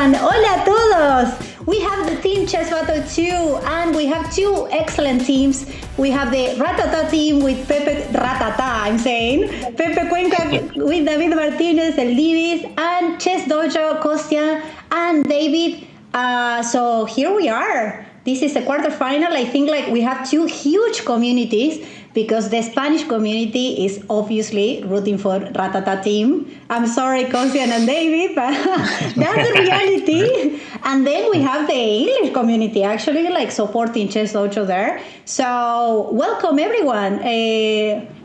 everyone! Hola a todos! We have the team Chess Battle 2 and we have two excellent teams. We have the Ratata team with Pepe Cuenca with David Martinez, El Divis, and ChessDojo, Kostya, and David. So here we are. This is a quarterfinal. I think we have two huge communities because the Spanish community is obviously rooting for Ratata team. I'm sorry, Kostya and David, but that's the reality. And then we have the English community actually supporting ChessDojo there. So welcome everyone.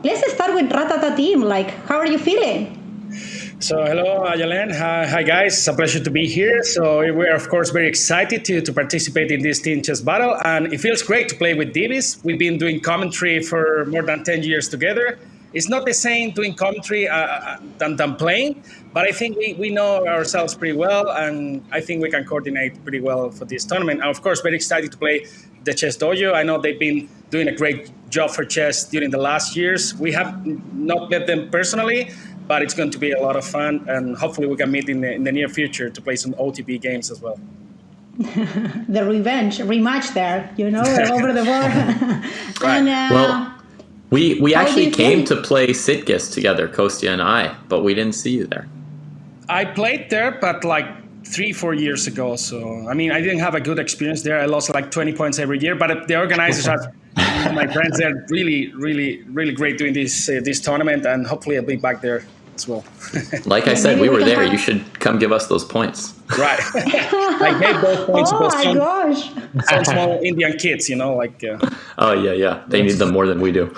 Let's start with Ratata team. How are you feeling? So hello, Ayalen. Hi, guys. It's a pleasure to be here. So we're, of course, very excited to participate in this Team Chess Battle. And it feels great to play with Divis. We've been doing commentary for more than 10 years together. It's not the same doing commentary than playing, but I think we know ourselves pretty well, and I think we can coordinate pretty well for this tournament. And, of course, very excited to play the ChessDojo. I know they've been doing a great job for chess during the last years. We have not met them personally, but it's going to be a lot of fun, and hopefully we can meet in the near future to play some OTP games as well. The rematch there, over the board. Right. And, we actually came to play Sitges together, Kostya and I, but we didn't see you there. I played there, but 3-4 years ago. So, I didn't have a good experience there. I lost 20 points every year, but the organizers have my friends are really, really, really great doing this tournament, and hopefully I'll be back there as well. Like I said, we were there. You should come give us those points. Right. I gave those points to some small Indian kids, Oh, yeah. They need them more than we do.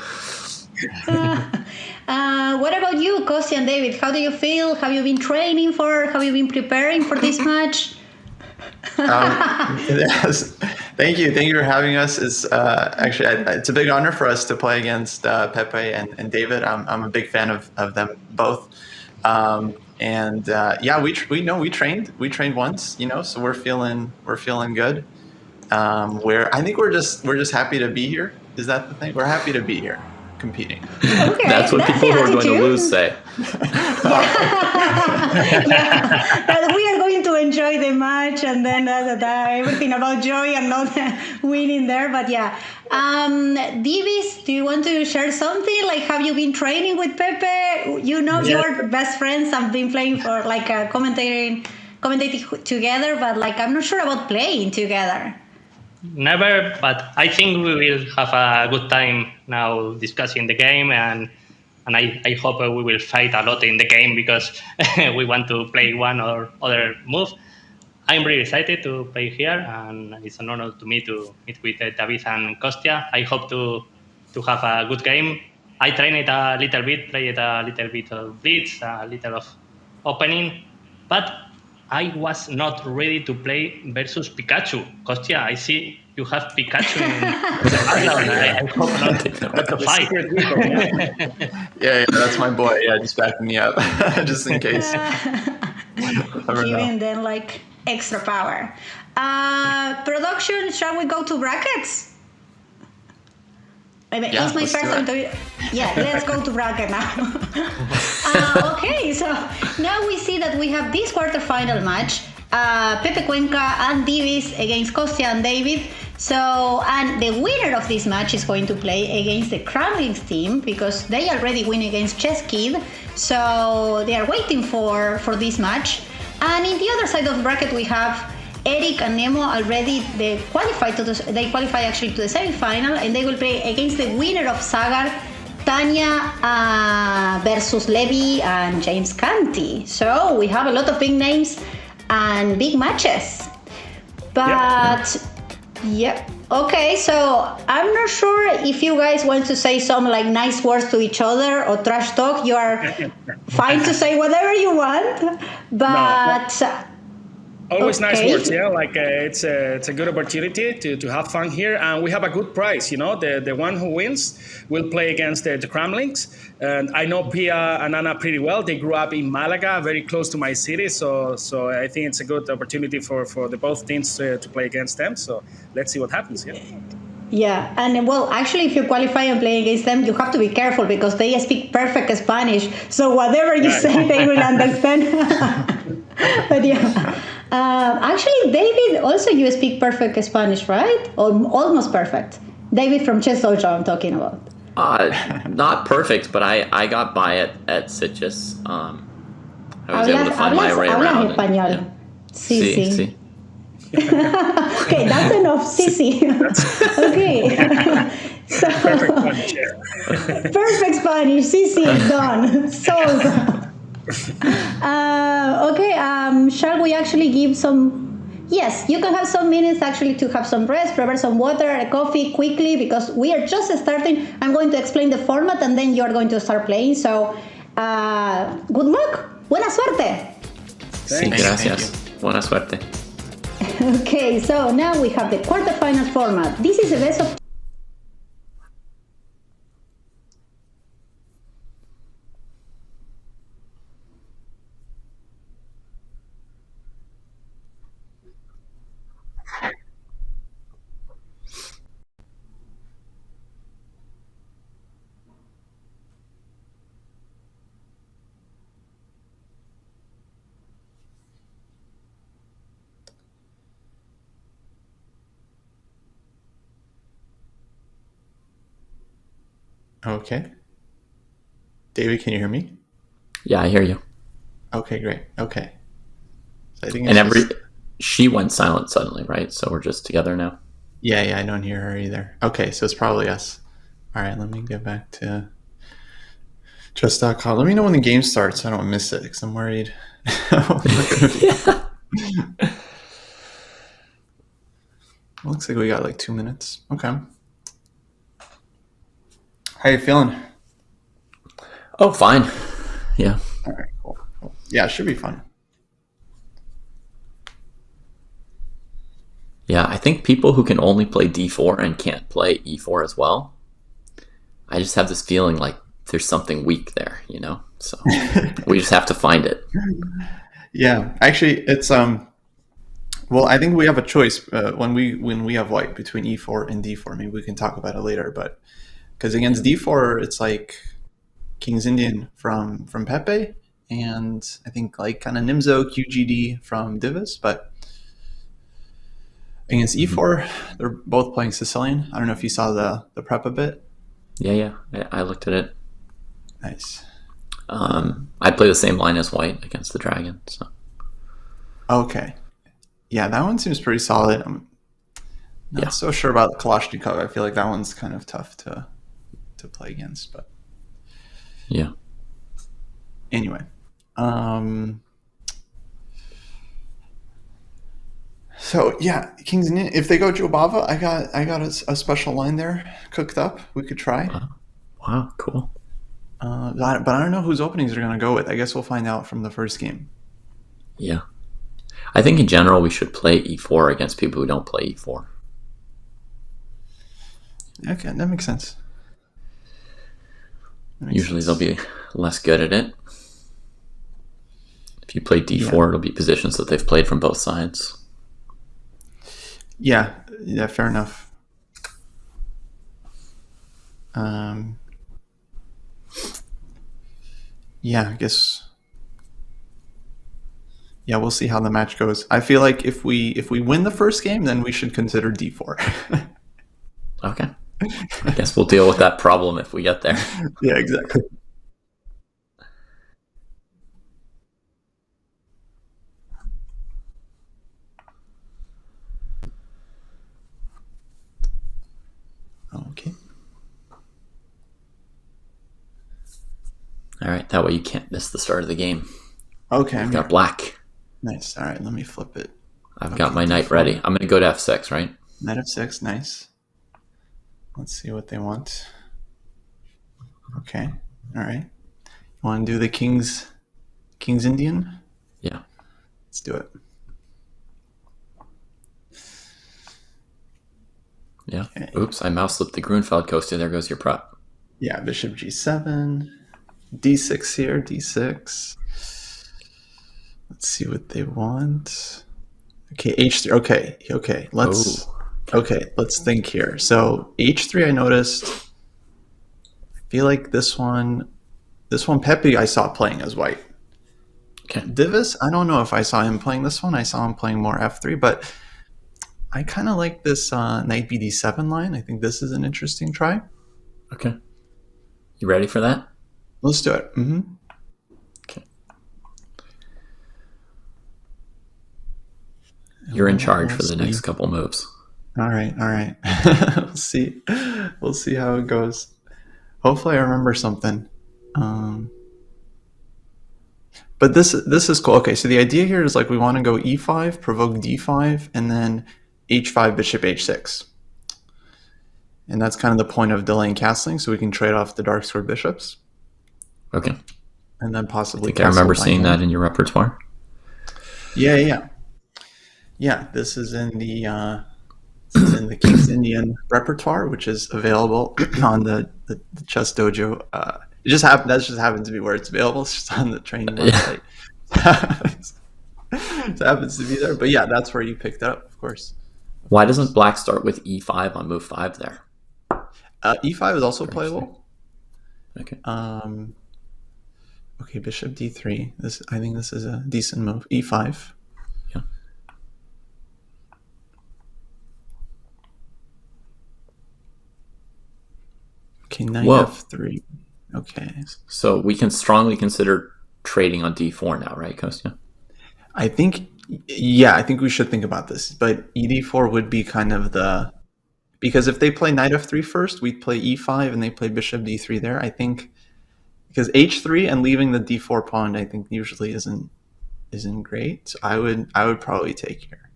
What about you, Kostya and David? How do you feel? Have you been training have you been preparing for this match? Yes. Thank you for having us. It's actually it's a big honor for us to play against Pepe and David. I'm a big fan of them both, we trained once, so we're feeling good. I think we're just happy to be here. Is that the thing? We're happy to be here competing. Okay, that's what people who are going to lose say. That we are going to enjoy the match, and then everything about joy and not winning there. But Divis, do you want to share something? Have you been training with Pepe? You're best friends. I've been playing for commentating together, but I'm not sure about playing together. Never, but I think we will have a good time now discussing the game, and I hope we will fight a lot in the game because we want to play one or other move. I'm really excited to play here, and it's an honor to me to meet with David and Kostya. I hope to have a good game. I trained it a little bit, played a little bit of blitz, a little of opening, but I was not ready to play versus Pikachu. Kostya, I see you have Pikachu in the background. I hope not to fight. Yeah, that's my boy. Yeah, just backing me up, just in case. Giving them extra power. Production, shall we go to brackets? It's my first time to... Yeah, let's go to bracket now. Okay, so now we see that we have this quarterfinal match. Pepe Cuenca and Divis against Kostya and David. So, and the winner of this match is going to play against the Cramling team because they already win against Chess Kid. So they are waiting for this match. And in the other side of the bracket, we have Eric and Nemo already. They qualify actually to the semi-final, and they will play against the winner of Sagar, Tanya versus Levy and James Canty. So we have a lot of big names and big matches. But okay, so I'm not sure if you guys want to say some nice words to each other or trash talk. You are fine to say whatever you want, but always nice words. It's a good opportunity to have fun here, and we have a good prize. The one who wins will play against the Cramlings, and I know Pia and Anna pretty well. They grew up in Malaga, very close to my city, so I think it's a good opportunity for the both teams to play against them. So let's see what happens. Yeah, and actually, if you qualify and play against them, you have to be careful because they speak perfect Spanish. So whatever you say, they will understand. But Actually, David, also you speak perfect Spanish, right? Or almost perfect. David from ChessDojo, I'm talking about. Not perfect, but I got by at Sitges. I was able to find my way around. Español. Yeah. Sí, sí. Sí. Okay, that's enough. Sí, sí. Okay. So, Perfect Spanish. Yeah. perfect Spanish. Sí, sí. Done. Sold. Okay. Shall we actually give some? Yes, you can have some minutes actually to have some rest, prepare some water, a coffee quickly because we are just starting. I'm going to explain the format and then you are going to start playing. So, good luck. Buena suerte. Sí, gracias. Buena suerte. Okay, so now we have the quarterfinals format. This is a best of. Okay. David, can you hear me? Yeah, I hear you. Okay, great. Okay. So I think And she went silent suddenly, right? So we're just together now. Yeah, I don't hear her either. Okay, so it's probably us. All right, let me get back to Chess.com. Let me know when the game starts so I don't miss it because I'm worried. Looks like we got like 2 minutes. Okay. How you feeling? Oh, fine. Yeah. All right, cool. Yeah, it should be fun. Yeah, I think people who can only play d4 and can't play e4 as well, I just have this feeling like there's something weak there, you know? So we just have to find it. Yeah, actually, it's well, I think we have a choice when we have white between e4 and d4. Maybe we can talk about it later, but because against d4, it's like King's Indian from Pepe, and I think like kind of Nimzo QGD from Divas, but against e4, they're both playing Sicilian. I don't know if you saw the prep a bit. Yeah, I looked at it. Nice. I play the same line as white against the dragon. So. Okay. Yeah, that one seems pretty solid. I'm not so sure about the Kalashnikov. I feel like that one's kind of tough to play against, but yeah. Anyway, so yeah, Kings and if they go Jobava, I got a special line there cooked up. We could try. Wow, cool. But I don't know whose openings they're gonna go with. I guess we'll find out from the first game. Yeah, I think in general we should play e4 against people who don't play e4. Okay, that makes sense. Usually they'll be less good at it. If you play d4, it'll be positions that they've played from both sides. Yeah, fair enough. Yeah, I guess. Yeah, we'll see how the match goes. I feel like if we win the first game, then we should consider d4. Okay. I guess we'll deal with that problem if we get there. Yeah, exactly. Okay. All right, that way you can't miss the start of the game. Okay. I've got black. Nice. All right, let me flip it. I've got my knight ready. I'm going to go to f6, right? Knight f6, nice. Let's see what they want. Okay. All right. You want to do the King's Indian? Yeah. Let's do it. Yeah. Okay. Oops, I mouse slipped the Grunfeld coaster. There goes your prep. Yeah, bishop g7, d6 here, d6. Let's see what they want. Okay, h3. Okay. Let's think here. So h3, I noticed. I feel like this one Pepe I saw playing as white. Okay. Divis, I don't know if I saw him playing this one. I saw him playing more f3, but I kind of like this knight bd7 line. I think this is an interesting try. Okay. You ready for that? Let's do it. Okay. You're in charge for the next couple moves. All right. We'll see. We'll see how it goes. Hopefully I remember something. But this is cool. Okay, so the idea here is like we want to go e5, provoke d5, and then h5, bishop h6. And that's kind of the point of delaying castling, so we can trade off the dark square bishops. Okay. And then possibly I remember seeing that in your repertoire. Yeah. This is in the King's Indian repertoire, which is available on the ChessDojo. That just happens to be where it's available. It's just on the training website. It happens to be there. But yeah, that's where you picked it up, of course. Why doesn't black start with e5 on move 5 there? E5 is also playable. Okay. Okay, bishop d3. I think this is a decent move. E5. Yeah. Okay, knight f3. Okay. So we can strongly consider trading on d4 now, right, Kostya? I think we should think about this. But ed4 would be kind of because if they play knight f3 first, we'd play e5 and they play bishop d3 there. I think because h3 and leaving the d4 pawn, I think usually isn't great. So I would probably take here.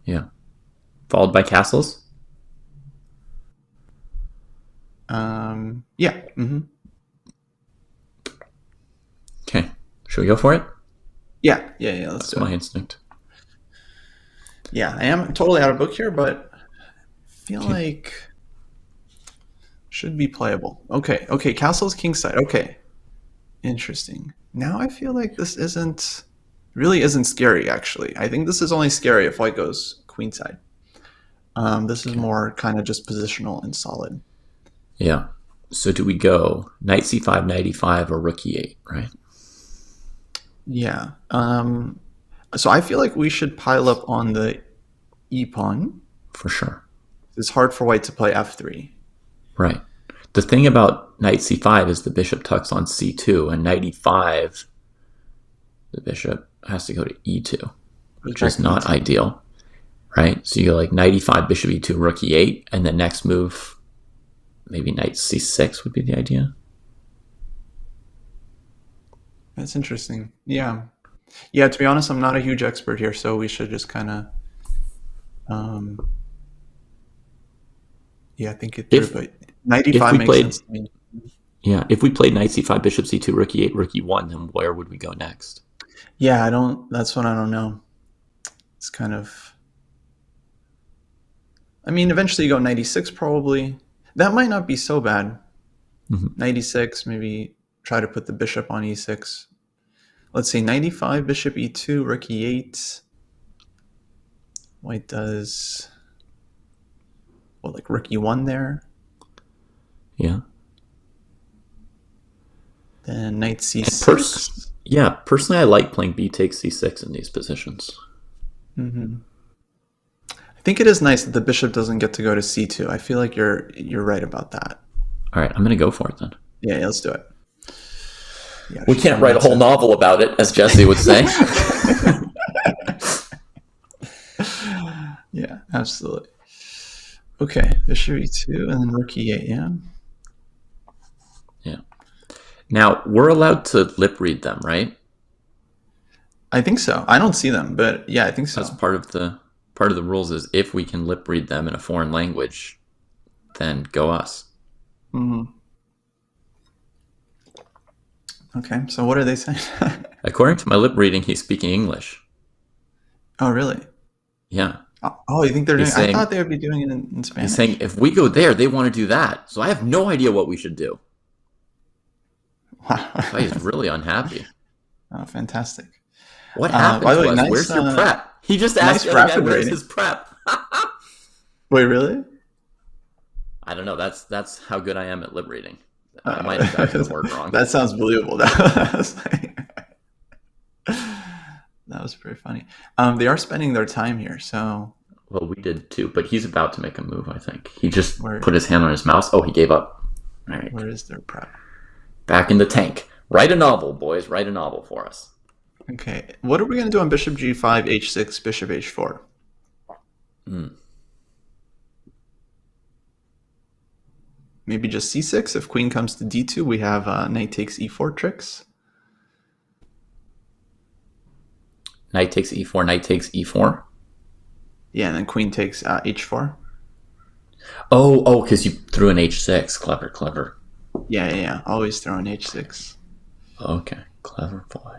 Yeah. Followed by castles? Yeah. Okay. Should we go for it? Yeah. Let's do it. That's my instinct. Yeah, I am totally out of book here, but I feel like should be playable. Okay, castle's kingside. Okay, interesting. Now I feel like this really isn't scary, actually. I think this is only scary if white goes queenside. This is more kind of just positional and solid. Yeah. So do we go knight c5, knight e5, or rook e8, right? Yeah. So I feel like we should pile up on the e pawn. For sure. It's hard for white to play f3. Right. The thing about knight c5 is the bishop tucks on c2, and knight e5, the bishop has to go to e2, which is not ideal, right? So you go like knight e5, bishop e2, rook e8, and the next move, maybe knight c6 would be the idea. That's interesting. Yeah. Yeah, to be honest, I'm not a huge expert here, so we should just kind of think it through. But knight e5 makes sense to me. Yeah, if we played knight c5, bishop c2, rook e8, rook e1, then where would we go next? Yeah, that's what I don't know. It's kind of, I mean, eventually you go knight e6 probably. That might not be so bad. Knight e6, maybe try to put the bishop on e6. Let's see, knight e5, bishop e2, rook e8. White does, like rook e1 there. Yeah. Then knight c6. Personally, I like playing b takes c6 in these positions. I think it is nice that the bishop doesn't get to go to c2. I feel like you're right about that. All right, I'm going to go for it then. Yeah, let's do it. Yeah, we can't write a whole novel about it, as Jesse would say. Yeah, absolutely. Okay, bishop e2 and then rook e8, yeah? Yeah. Now, we're allowed to lip read them, right? I think so. I don't see them, but yeah, I think so. That's part of the rules is if we can lip read them in a foreign language, then go us. Okay, so what are they saying? According to my lip reading, he's speaking English. Oh, really? Yeah. Oh, you think they're doing? I thought they would be doing it in Spanish. He's saying if we go there, they want to do that. So I have no idea what we should do. Wow. He's really unhappy. Oh, fantastic. What happened to us? Where's your prep? He just asked the other guy, where's his prep? Wait, really? I don't know. That's how good I am at lip reading. I might have gotten the word wrong. That sounds believable. That was pretty funny. They are spending their time here, so. Well, we did too, but he's about to make a move, I think. He just Where- put his hand on his mouse. Oh, he gave up. All right. Where is their prep? Back in the tank. Write a novel, boys. Write a novel for us. Okay, what are we going to do on bishop g5, h6, bishop h4? Maybe just c6. If queen comes to d2, we have knight takes e4 tricks. Knight takes e4, knight takes e4. Yeah, and then queen takes h4. Oh, because you threw an h6. Clever. Yeah. Always throw an h6. Okay, clever boy.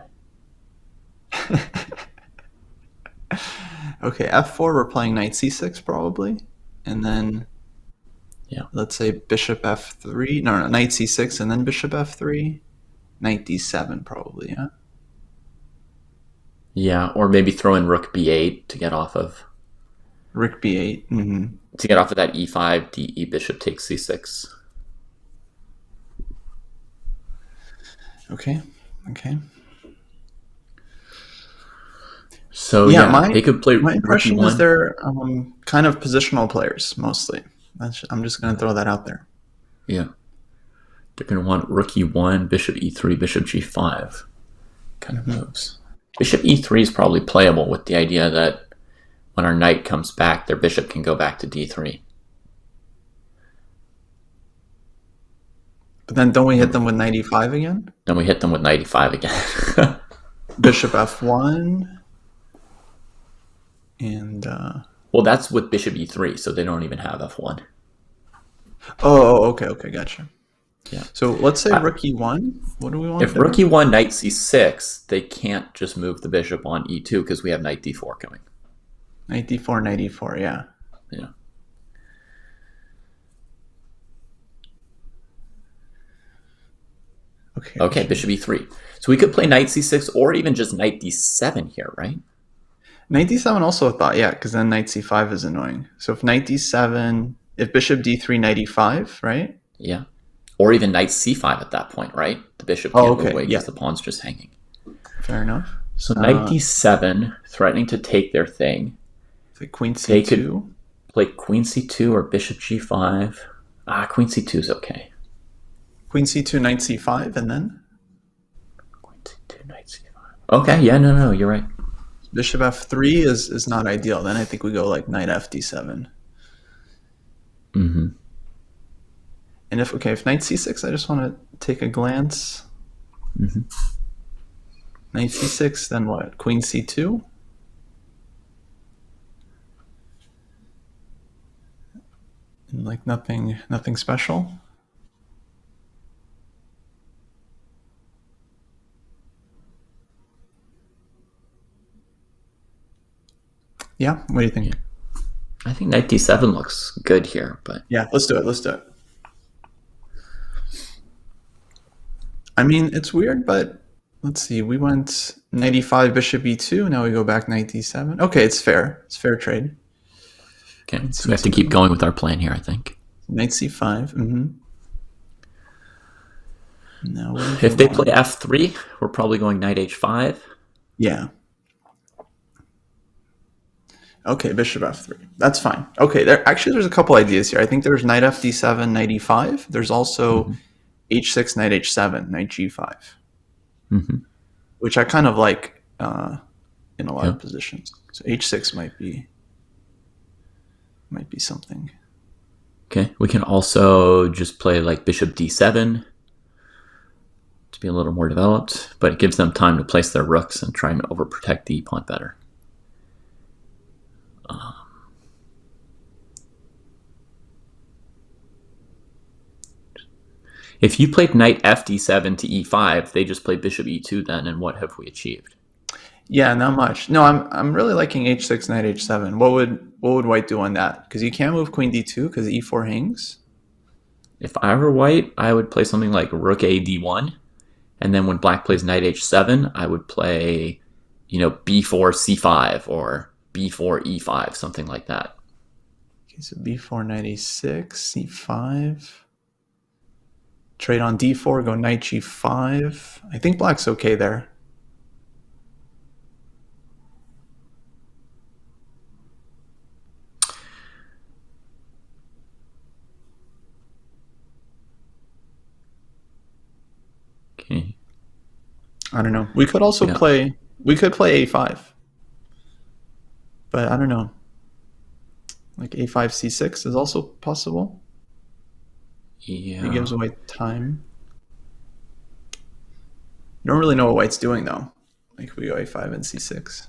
Okay, f4, we're playing knight c6 probably. And then, let's say bishop f3. No, knight c6 and then bishop f3. Knight d7 probably, yeah? Yeah, or maybe throw in rook b8 to get off of... Rook b8. Mm-hmm. To get off of that e5, de, bishop takes c6. Okay. So they could play. My impression is they're kind of positional players mostly. I'm just going to throw that out there. Yeah, they're going to want rook e1, bishop e3, bishop g5 kind of moves. Bishop e3 is probably playable with the idea that when our knight comes back, their bishop can go back to d3. But then don't we hit them with knight e5 again? Then we hit them with knight e5 again. Bishop f1. And well, that's with bishop e3, so they don't even have f1. Oh, okay, gotcha. Yeah. So let's say rook e1. What do we want? If rook e1, knight c6, they can't just move the bishop on e2 because we have knight d4 coming. Knight d4, yeah. Yeah. Okay, bishop e3. So we could play knight c6 or even just knight d7 here, right? Knight d7 also a thought, yeah, because then knight c5 is annoying. So if knight d7, if bishop d3, knight e5, right? Yeah. Or even knight c5 at that point, right? The bishop can't move away because the pawn's just hanging. Fair enough. So knight d7, threatening to take their thing. So queen c2. They could play queen c2 or bishop g5. Queen c2 is okay. Queen c2, knight c5, and then? Queen c2, knight c5. Okay, yeah, no, you're right. Bishop f3 is not ideal. Then I think we go like knight fd7. Mm-hmm. And if knight c6, I just want to take a glance. Mm-hmm. Knight c6, then what? Queen c2? And like nothing special? Yeah, what do you think? I think knight d7 looks good here, but... Yeah, let's do it. I mean, it's weird, but let's see. We went knight e5, bishop e2. Now we go back knight d7. Okay, it's fair. It's fair trade. Okay, so we have to keep going with our plan here, I think. Knight c5. Mm-hmm. Now if they play f3, we're probably going knight h5. Yeah. Okay, bishop f3. That's fine. Okay, there's a couple ideas here. I think there's knight fd7, knight e5. There's also h6, knight h7, knight g5, which I kind of like in a lot of positions. So h6 might be something. Okay, we can also just play like bishop d7 to be a little more developed, but it gives them time to place their rooks and try and overprotect the e-pawn better. If you played knight fd7 to e5, they just play bishop e2 then, and what have we achieved? Yeah, not much. No, I'm really liking h6, knight h7. What would white do on that? Because you can't move queen d2 because e4 hangs. If I were white, I would play something like rook a d1, and then when black plays knight h7, I would play, b4 c5 or b4 e5, something like that. Okay, so b4, knight a6, c5. Trade on d4, go knight g5. I think black's okay there. Okay. I don't know. We could also play a5. But I don't know. Like a5 c6 is also possible. Yeah. It gives white time. Don't really know what white's doing though. Like we go a5 and c6.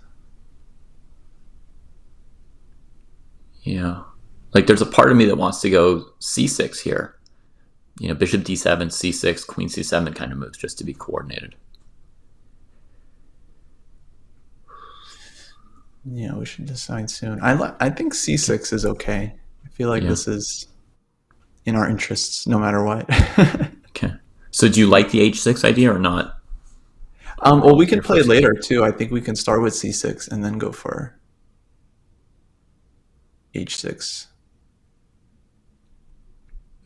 Yeah. Like there's a part of me that wants to go c6 here. You know, bishop d7, c6, queen c7 kind of moves just to be coordinated. Yeah, we should decide soon. I think c6 is okay. I feel like this is in our interests no matter what. Okay. So do you like the h6 idea or not? Well, we can play it later too. I think we can start with c6 and then go for h6.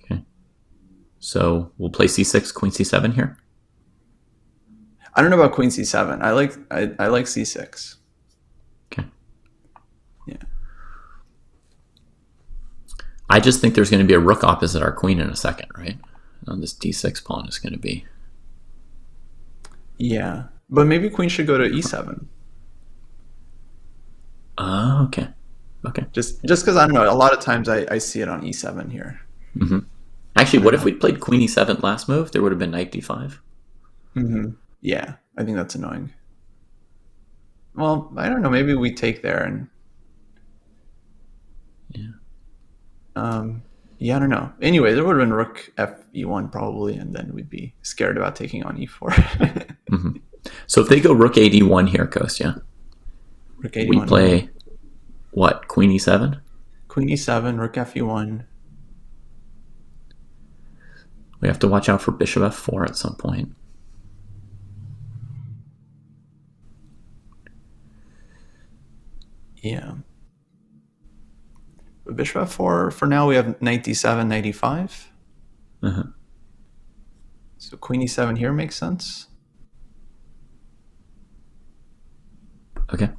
Okay. So we'll play c6, queen c7 here? I don't know about queen c7. I like c6. Okay. Yeah. I just think there's going to be a rook opposite our queen in a second, right? And this d6 pawn is going to be... Yeah. But maybe queen should go to e7. Oh, okay. Okay. Just because, I don't know, a lot of times I see it on e7 here. Mm-hmm. Actually, what if we played queen e7 last move? There would have been knight d5. Mm-hmm. Yeah, I think that's annoying. Well, I don't know. Maybe we take there and... Yeah, I don't know. Anyway, there would have been rook f e1 probably, and then we'd be scared about taking on e4. Mm-hmm. So if they go rook a d1 here, Kostya, rook a d1, we play what? Queen e7? Queen e7, rook f e1. We have to watch out for bishop f4 at some point. Yeah. But bishop f4, for now we have knight d7, knight e5. Uh-huh. So queen e7 here makes sense. Okay.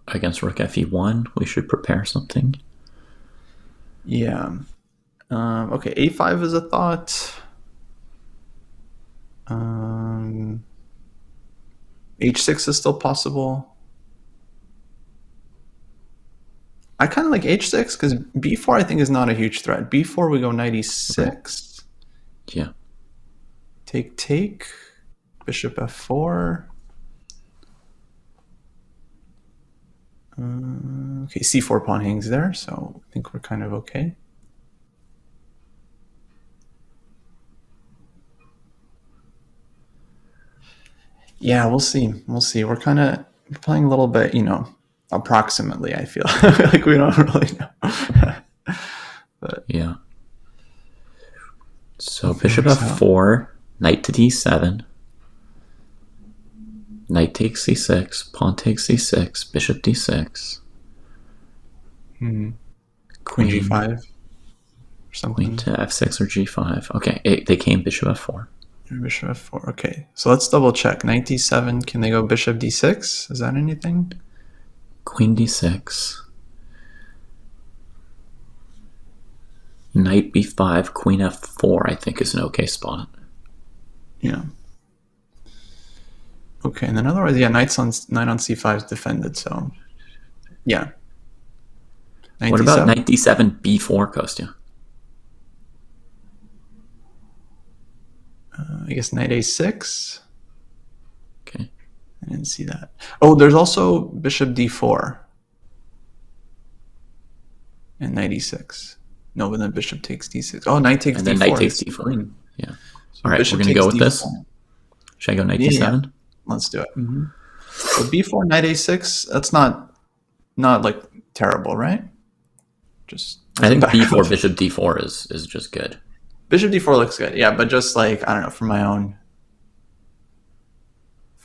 Against rook fe1, we should prepare something. Yeah. Okay, a5 is a thought. H6 is still possible. I kind of like h6 because b4 I think is not a huge threat. b4 we go knight e6. Yeah. Take. Bishop f4. Okay, c4 pawn hangs there, so I think we're kind of okay. Yeah, we'll see. We'll see. We're playing a little bit, approximately, I feel. Like we don't really know. But yeah. So bishop f4, knight to d7, knight takes c6, pawn takes c6, bishop d6. Queen g5 or something. Queen to f6 or g5. Okay, they came bishop f4. Bishop f4. Okay, so let's double check. Knight d7. Can they go bishop d6? Is that anything? Queen d6. Knight b5, queen f4, I think is an okay spot. Yeah. Okay, and then otherwise, yeah, knight on c5 is defended, so yeah. What about knight d7, b4, Kostya? I guess knight a6. Okay. I didn't see that. Oh, there's also bishop d4 and knight e6. No, but then bishop takes d6. Oh, knight takes d4. And then knight takes d4. Yeah. So all right, we're going to go with this. Should I go knight d7? Yeah. Let's do it. Mm-hmm. So b4, knight a6, that's not like terrible, right? I think b4, bishop d4 is just good. Bishop d4 looks good, yeah, but just like, I don't know, for my own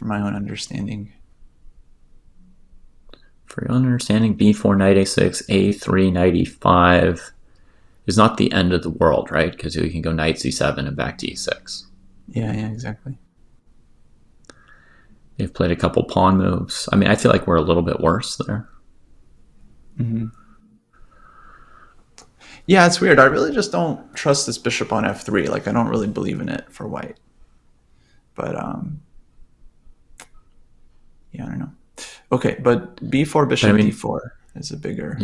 understanding. For your own understanding, b4, knight a6, a3, knight e5 is not the end of the world, right? Because we can go knight c7 and back to e6. Yeah, exactly. They've played a couple pawn moves. I mean, I feel like we're a little bit worse there. Yeah, it's weird. I really just don't trust this bishop on f3. Like, I don't really believe in it for white. But, yeah, I don't know. Okay, but b4, bishop d4 is a bigger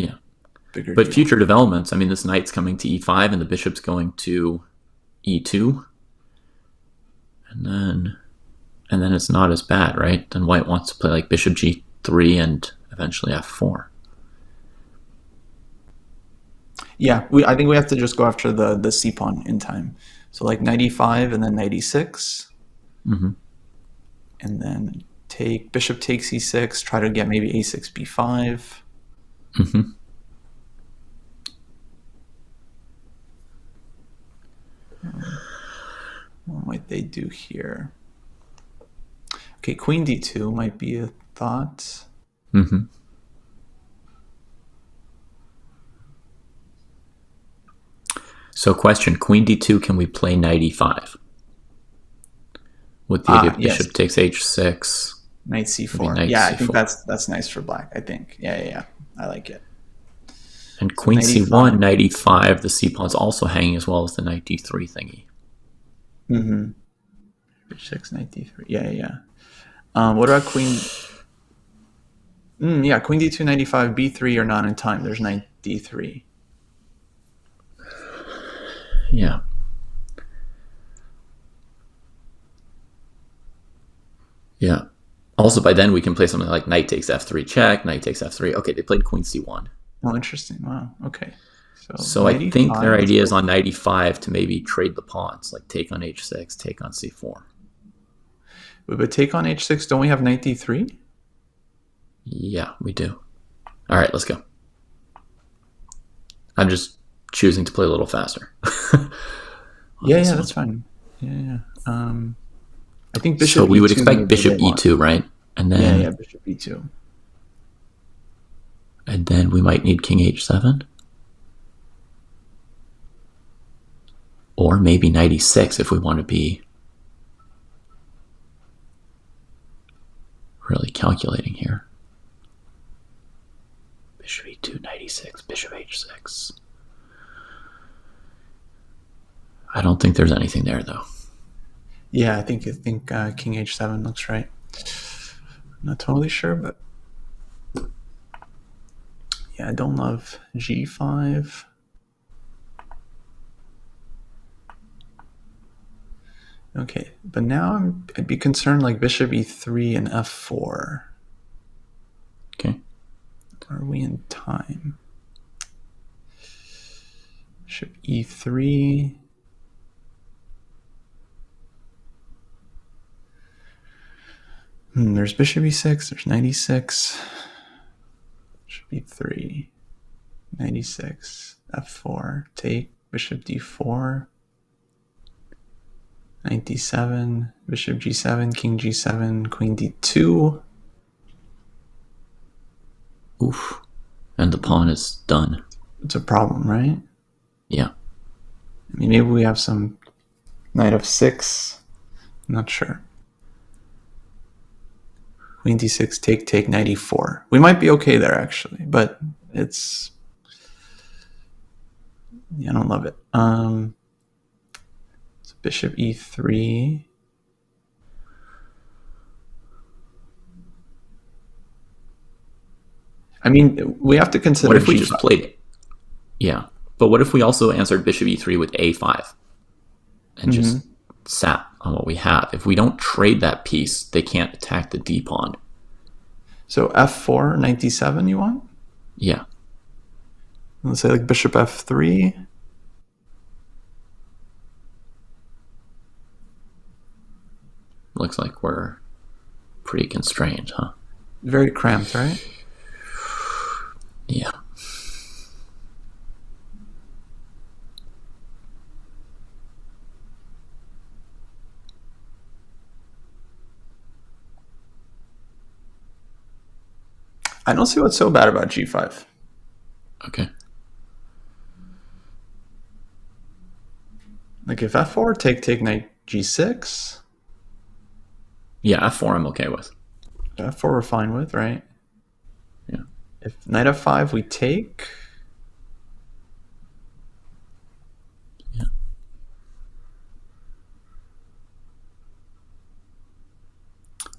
But deal. future developments, I mean, this knight's coming to e5 and the bishop's going to e2. And then it's not as bad, right? Then white wants to play like bishop g3 and eventually f4. Yeah, I think we have to just go after the c pawn in time. So like knight e5 and then knight e6. Mm-hmm. And then bishop takes e6, try to get maybe a6, b5. Mm-hmm. What might they do here? Okay, queen d2 might be a thought. Mm-hmm. So question, queen d2, can we play knight e5? With the idea of bishop takes h6. Knight c4. Knight yeah, c4. I think that's nice for black, I think. Yeah. I like it. And queen so c1, knight e5, the c pawn's also hanging as well as the knight d3 thingy. Mm-hmm. h6, knight d3. Yeah. What about queen... yeah, queen d2, knight e5, b3 are not in time. There's knight d3. Yeah. Yeah. Also, by then we can play something like knight takes f3 check, knight takes f3. Okay, they played queen c1. Oh, interesting. Wow. Okay. So I think their idea is on knight e5 to maybe trade the pawns, like take on h6, take on c4. But take on h6, don't we have knight d3? Yeah, we do. All right, let's go. I'm just choosing to play a little faster. Yeah, that's fine. Yeah. I think bishop so we e2 would expect bishop e2, right? And then yeah, bishop e2. And then we might need king h7. Or maybe knight e6 if we want to be really calculating here. Bishop e2, knight e6, bishop h6. I don't think there's anything there, though. Yeah, I think king h7 looks right. Not totally sure, but yeah, I don't love g5. Okay, but now I'd be concerned like bishop e3 and f4. Okay. Are we in time? Bishop e3. There's bishop e6, there's knight e6, bishop e3, knight e6, f4, take, bishop d4, knight d7, bishop g7, king g7, queen d2. Oof. And the pawn is done. It's a problem, right? Yeah. I mean, maybe we have some knight f6. I'm not sure. Queen d6, take, knight e4. We might be okay there, actually, but it's... Yeah, I don't love it. So bishop e3. I mean, we have to consider... What if we g5. just played it? Yeah. But what if we also answered bishop e3 with a5? And just sat on what we have. If we don't trade that piece, they can't attack the d pawn. So f4, knight d7 you want? Yeah. Let's say like bishop f3. Looks like we're pretty constrained, huh? Very cramped, right? Yeah. I don't see what's so bad about g5. Okay. Like if f4, take knight g6. Yeah, f4 I'm okay with. F4 we're fine with, right? Yeah. If knight f5, we take. Yeah.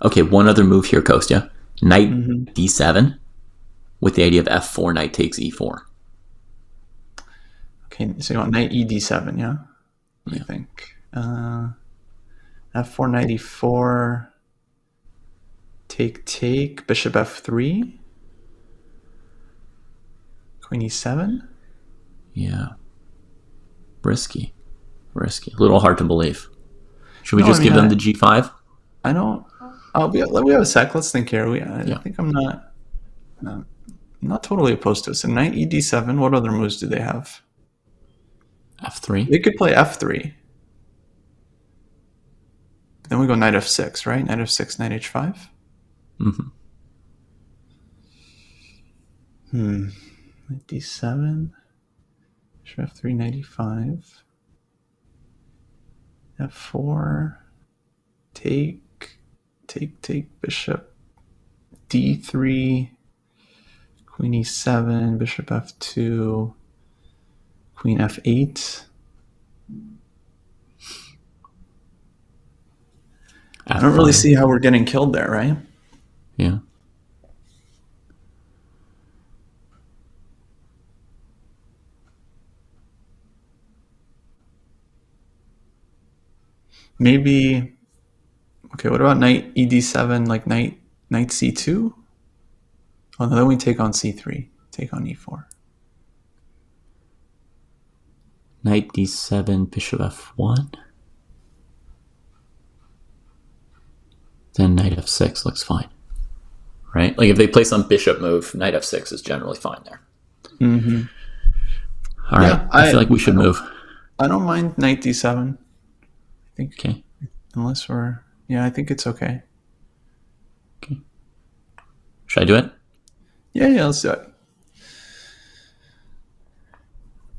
Okay, one other move here, Kostya. Knight d7 with the idea of f4, knight takes e4. Okay, so you want knight ed7, yeah? What do you think? f4, knight e4, take, bishop f3, queen e7. Yeah. Risky. A little hard to believe. Should we give them the g5? I don't. We have a sec. Let's think here. I think I'm not totally opposed to it. So knight ed7. What other moves do they have? f3. They could play f3. Then we go knight f6, right? Knight f6, knight h5. Knight d7. Bishop f3, knight e5. f4. Take, bishop d3, queen e7, bishop f2, queen f8. I don't really see how we're getting killed there, right? Yeah. Maybe. Okay, what about knight ed7, like knight c2? Oh, no, then we take on c3, take on e4. Knight d7, bishop f1. Then knight f6 looks fine. Right? Like if they play some bishop move, knight f6 is generally fine there. All right, yeah, I feel like we should move. I don't mind knight d7. I think. Okay. Unless we're... Yeah, I think it's okay. Okay. Should I do it? Yeah, let's do it.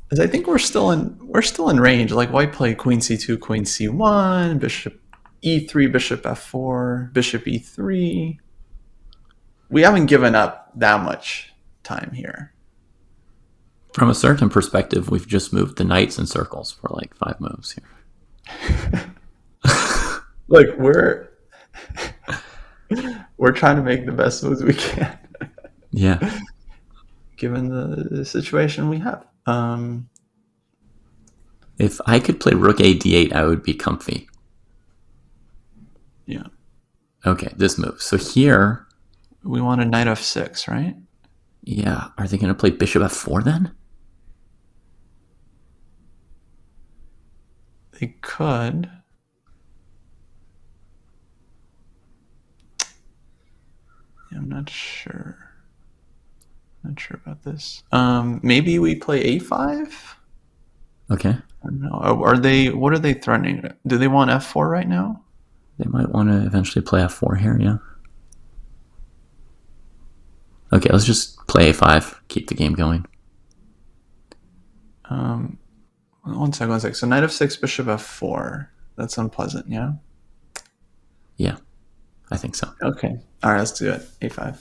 Because I think we're still in range. Like white play queen c2, queen c1, bishop e3, bishop f4, bishop e3. We haven't given up that much time here. From a certain perspective, we've just moved the knights in circles for like 5 moves here. Look, we're trying to make the best moves we can. Yeah. Given the situation we have. If I could play rook a d8, I would be comfy. Yeah. Okay, this move. So here... We want a knight f6, right? Yeah. Are they going to play bishop f4 then? They could. Yeah, I'm not sure. Not sure about this. Maybe we play a5? Okay. I don't know. What are they threatening? Do they want f4 right now? They might want to eventually play f4 here, yeah. Okay, let's just play a5. Keep the game going. One sec. So knight f6, bishop f4. That's unpleasant, yeah? Yeah, I think so. Okay. All right, let's do it. a5.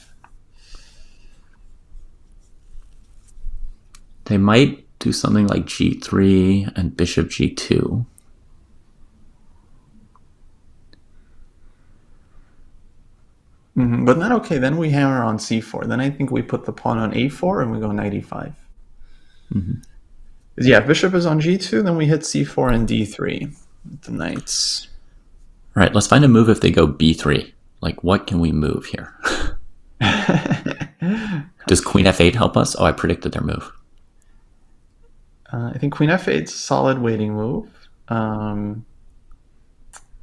They might do something like g3 and bishop g2. But not okay. Then we hammer on c4. Then I think we put the pawn on a4 and we go knight e5. Yeah, if bishop is on g2, then we hit c4 and d3 with the knights. All right, let's find a move if they go b3. Like, what can we move here? Does queen f8 help us? Oh, I predicted their move. I think queen f8 is a solid waiting move.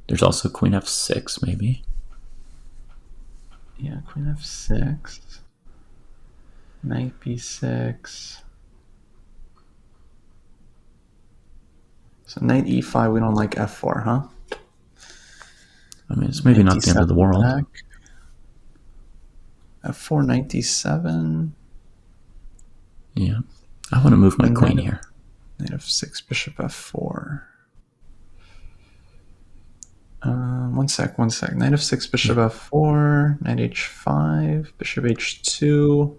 There's also queen f6, maybe. Yeah, queen f6. Knight b6. So knight e5, we don't like f4, huh? I mean, it's maybe not the end of the world. Back. f4, knight d7. Yeah. I want to move my queen here. Knight f6, bishop f4. One sec. Knight f6, bishop f4, knight h5, bishop h2.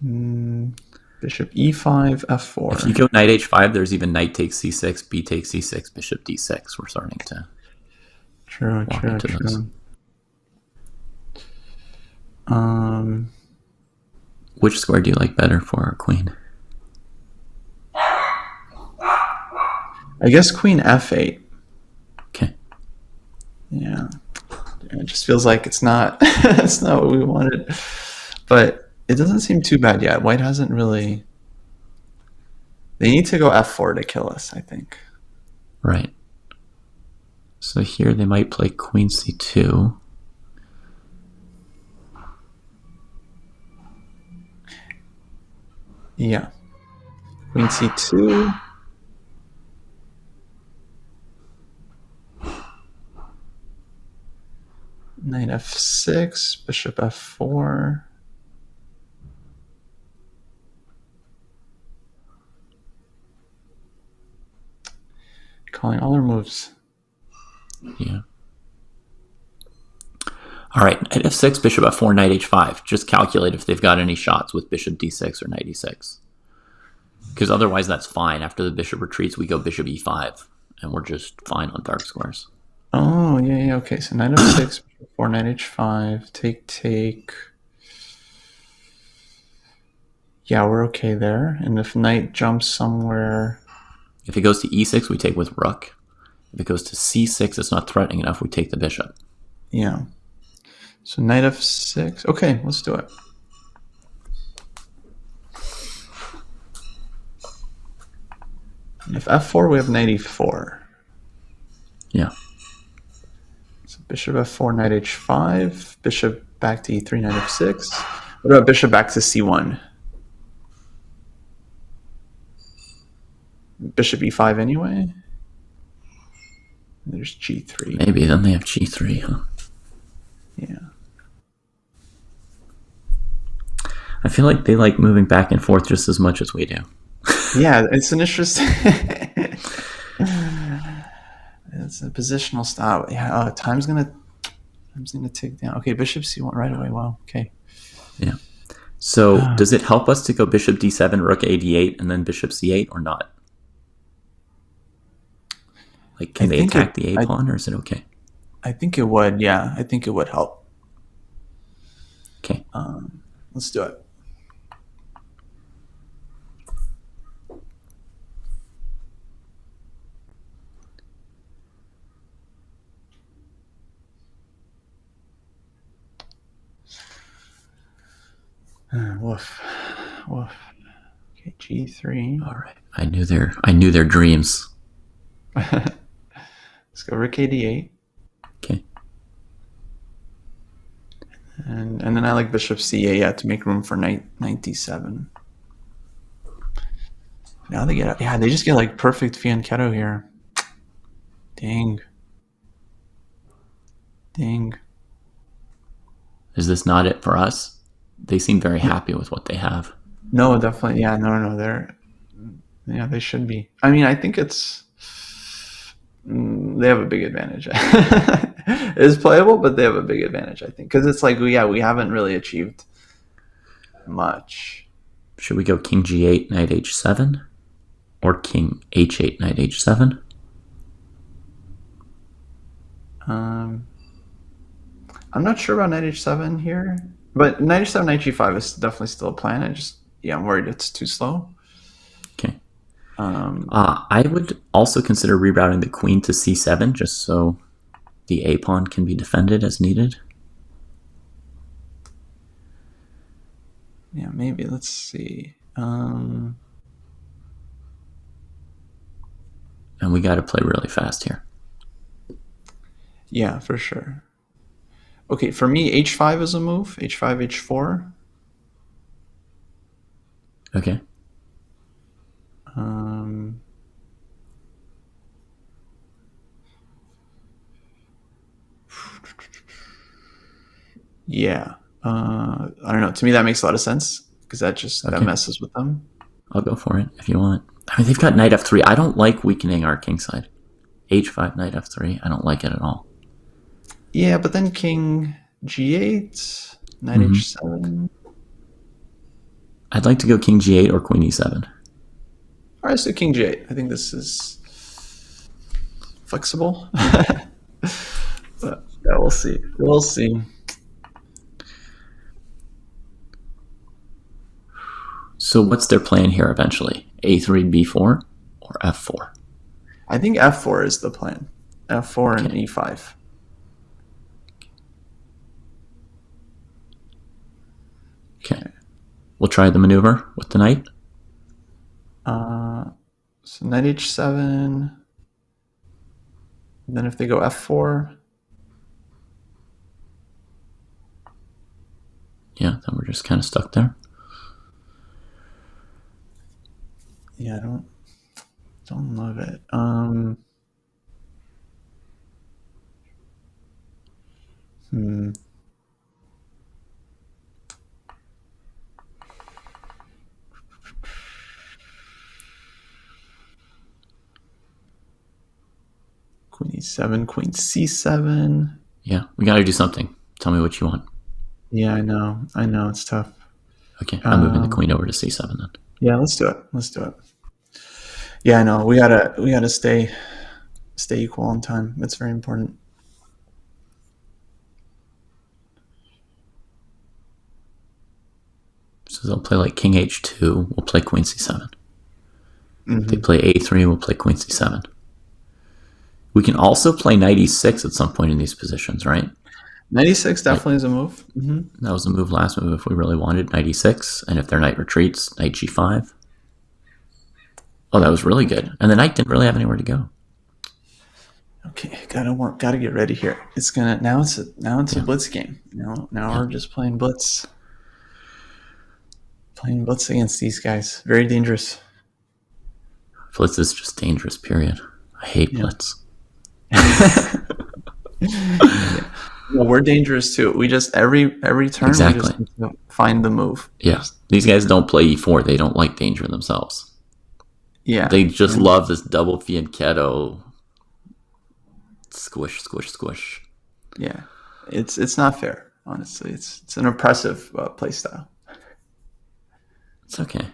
Bishop e5, f4. If you go knight h5, there's even knight takes c6, b takes c6, bishop d6. We're starting to True. those. Which square do you like better for our queen? I guess queen f8. Okay. Yeah. It just feels like it's not it's not what we wanted. But it doesn't seem too bad yet. White hasn't really... They need to go f4 to kill us, I think. Right. So here they might play queen c2. Yeah. Queen c2. Knight f6, bishop f4. Calling all our moves. Yeah. All right, knight f6, bishop f4, knight h5. Just calculate if they've got any shots with bishop d6 or knight e6. Because otherwise that's fine. After the bishop retreats, we go bishop e5, and we're just fine on dark squares. Oh, yeah, okay. So knight f6, bishop f4, knight h5, take. Yeah, we're okay there. And if knight jumps somewhere... If it goes to e6, we take with rook. If it goes to c6, it's not threatening enough, we take the bishop. Yeah. So knight f6. Okay, let's do it. And if f4, we have knight e4. Yeah. So bishop f4, knight h5. Bishop back to e3, knight f6. What about bishop back to c1? Bishop e5 anyway. There's g3. Maybe, then they have g3, huh? Yeah. I feel like they like moving back and forth just as much as we do. Yeah, it's an interesting... It's a positional style. Yeah, time's gonna tick down. Okay, bishop c1 right away. Wow, okay. Yeah. So does it help us to go bishop d7, rook a d8, and then bishop c8 or not? Like, can they attack the a pawn, or is it okay? I think it would, yeah. I think it would help. Okay. Let's do it. Woof. Okay, g3. All right. I knew their dreams. Let's go rook a8. Okay. And then I like bishop c8, yeah, to make room for knight d7. Now they get, yeah, they just get like perfect fianchetto here. Dang. Is this not it for us? They seem very happy with what they have. No, definitely. Yeah, no. They should be. I mean, I think they have a big advantage. It's playable, but they have a big advantage, I think. Because it's like, yeah, we haven't really achieved much. Should we go king g8, knight h7? Or king h8, knight h7? I'm not sure about knight h7 here. But knight h7, knight g5 is definitely still a plan. I'm worried it's too slow. Okay. I would also consider rerouting the queen to c7 just so the a pawn can be defended as needed. Yeah, maybe. Let's see. And we got to play really fast here. Yeah, for sure. Okay, for me, h5 is a move. h5, h4. Okay. Yeah. I don't know. To me, that makes a lot of sense because that messes with them. I'll go for it if you want. I mean, they've got knight f3. I don't like weakening our kingside. h5, knight f3. I don't like it at all. Yeah, but then king g8, knight h7. I'd like to go king g8 or queen e7. All right, let's do king g8. I think this is flexible. But yeah, we'll see. We'll see. So what's their plan here eventually? A3, b4, or f4? I think f4 is the plan. F4 and e5. Okay. We'll try the maneuver with the knight. So knight h7. And then if they go f4. Yeah, then we're just kind of stuck there. Yeah, I don't love it. Queen e7, queen c7. Yeah, we got to do something. Tell me what you want. Yeah, I know. It's tough. Okay, I'm moving the queen over to c7 then. Yeah, let's do it. Yeah, I know. We gotta stay equal on time. It's very important. So they'll play like king h2. We'll play queen c7. If they play a3, we'll play queen c7. We can also play knight e6 at some point in these positions, right? Knight e6 definitely is a move. That was a move last move if we really wanted. Knight e6, and if their knight retreats, knight g5. Oh, that was really good. And the knight didn't really have anywhere to go. Okay, gotta get ready here. It's a blitz game. Now we're just playing blitz. Playing blitz against these guys. Very dangerous. Blitz is just dangerous, period. I hate blitz. Well, we're dangerous too. We just every turn we just need to find the move. Yeah. These guys don't play e4. They don't like danger themselves. Yeah. They just love this double fianchetto. Squish, squish, squish. Yeah. It's not fair, honestly. It's an oppressive play style. It's okay.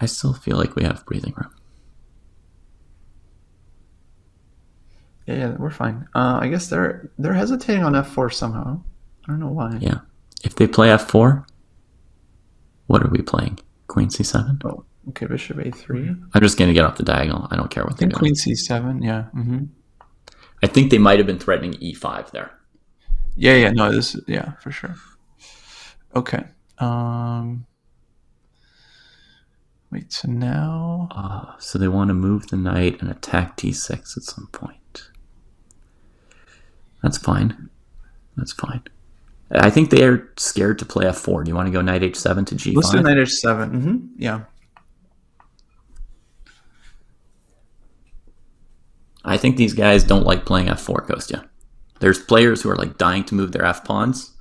I still feel like we have breathing room. Yeah, we're fine. I guess they're hesitating on f4 somehow. I don't know why. Yeah. If they play f4, what are we playing? Queen c7? Oh, okay, bishop a3. I'm just going to get off the diagonal. I don't care what they're doing. Queen c7, yeah. I think they might have been threatening e5 there. Yeah, no, for sure. Okay. Wait, so now... so they want to move the knight and attack d6 at some point. That's fine. I think they are scared to play f4. Do you want to go knight h7 to g5? Let's do knight h7. Yeah. I think these guys don't like playing f4, Kostya. There's players who are like dying to move their f pawns,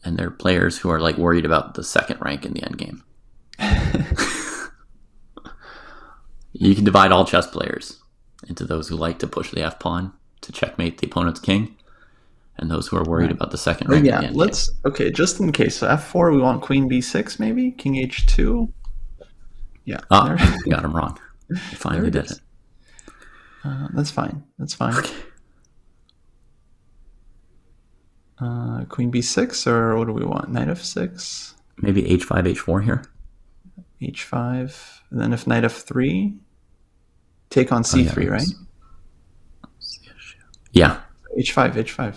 and there are players who are like worried about the second rank in the endgame. You can divide all chess players into those who like to push the f pawn to checkmate the opponent's king, and those who are worried about the second rank. Yeah, just in case. So f4, we want queen b6 maybe, king h2. Yeah. You got him wrong. You finally did it. That's fine. Okay. Queen b6, or what do we want? Knight f6? Maybe h5, h4 here. h5, and then if knight f3, take on c3, right? Yeah. h5.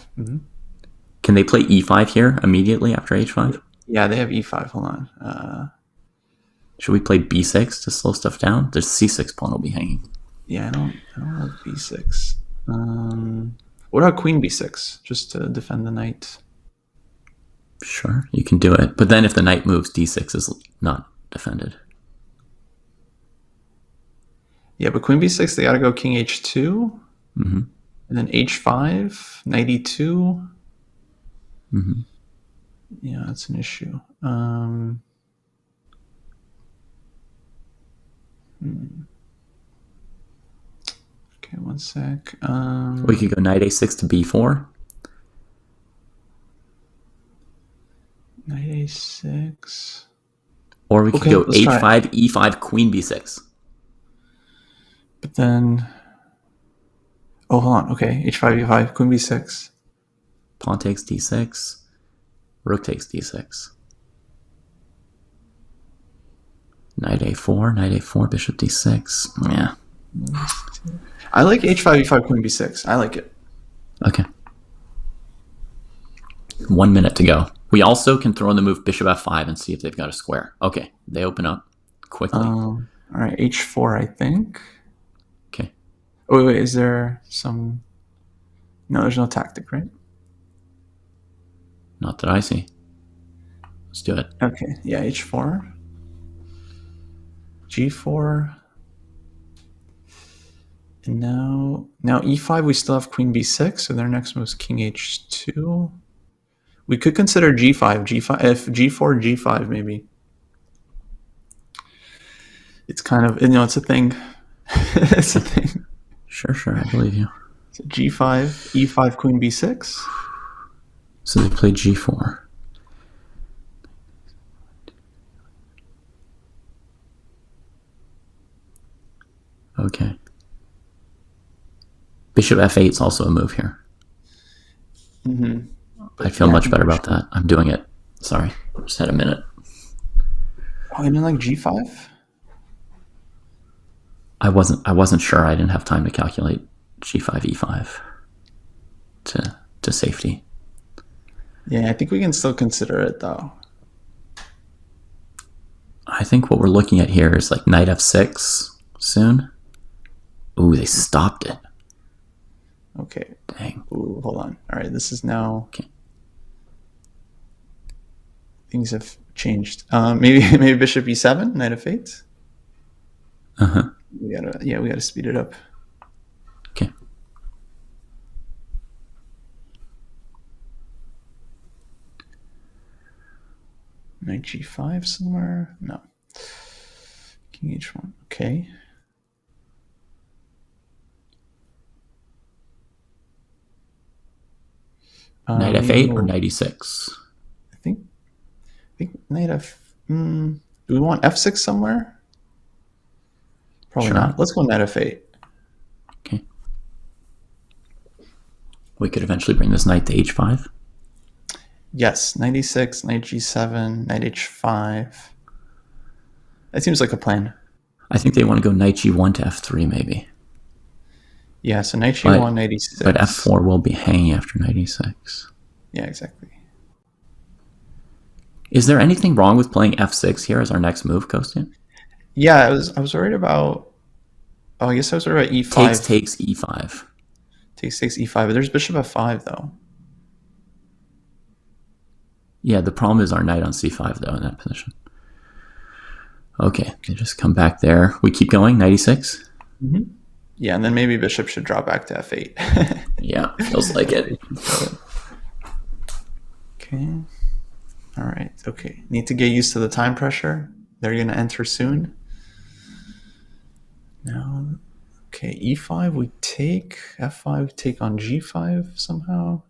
Can they play e5 here immediately after h5? Yeah, they have e5. Hold on. Should we play b6 to slow stuff down? The c6 pawn will be hanging. Yeah, I don't like b6. What about queen b6, just to defend the knight? Sure, you can do it. But then if the knight moves, d6 is not defended. Yeah, but queen b6, they got to go king h2. And then h5, knight e2. Yeah, that's an issue. Okay, one sec. We could go knight a6 to b4. Knight a6. Or we could Okay, go let's try h5, e5, queen b6. But then, oh, hold on. Okay, h5, e5, queen b6. Pawn takes d6. Rook takes d6. Knight a4, bishop d6. Yeah. I like h5, e5, queen b6. I like it. Okay. 1 minute to go. We also can throw in the move bishop f5 and see if they've got a square. Okay, they open up quickly. All right, h4, I think. Okay. Oh, wait, is there some... No, there's no tactic, right? Not that I see. Let's do it. Okay, yeah, h4. g4. And now e5, we still have queen b6, so their next move is king h2. We could consider g5, if g4, g5 maybe. It's kind of, it's a thing. It's a thing. Sure, I believe you. So g5, e5, queen b6. So they played g4. Okay. Bishop f8 is also a move here. Mm-hmm. I feel much better about that. I'm doing it. Sorry, just had a minute. Oh, you didn't like g5? I wasn't sure. I didn't have time to calculate g5, e5 to safety. Yeah, I think we can still consider it though. I think what we're looking at here is like knight f6 soon. Ooh, they stopped it. Okay. Dang. Ooh, hold on. All right, this is now. Okay. Things have changed. Maybe bishop e7, knight f8. Uh-huh. We gotta speed it up. Okay. Knight g5 somewhere? No. King h1. Okay. Knight f8 or knight e6? I think knight f. Do we want f6 somewhere? Probably Sure. not. Let's go knight f8. Okay. We could eventually bring this knight to h5. Yes, knight e6, knight g7, knight h5. That seems like a plan. I think they want to go knight g1 to f3 maybe. Yeah, so knight g1, knight e6. But f4 will be hanging after knight e6. Yeah, exactly. Is there anything wrong with playing f6 here as our next move, Kostya? Yeah, I was worried about. Oh, I guess I was worried about e5. Takes e5. Takes e5, but there's bishop f5 though. Yeah, the problem is our knight on c5 though in that position. Okay, they just come back there. We keep going, knight e6. Mm-hmm. Yeah, and then maybe bishop should drop back to f8. Yeah, feels like it. Okay. All right. Okay. Need to get used to the time pressure. They're going to enter soon. Now, okay, e5 we take, f5 we take on g5 somehow.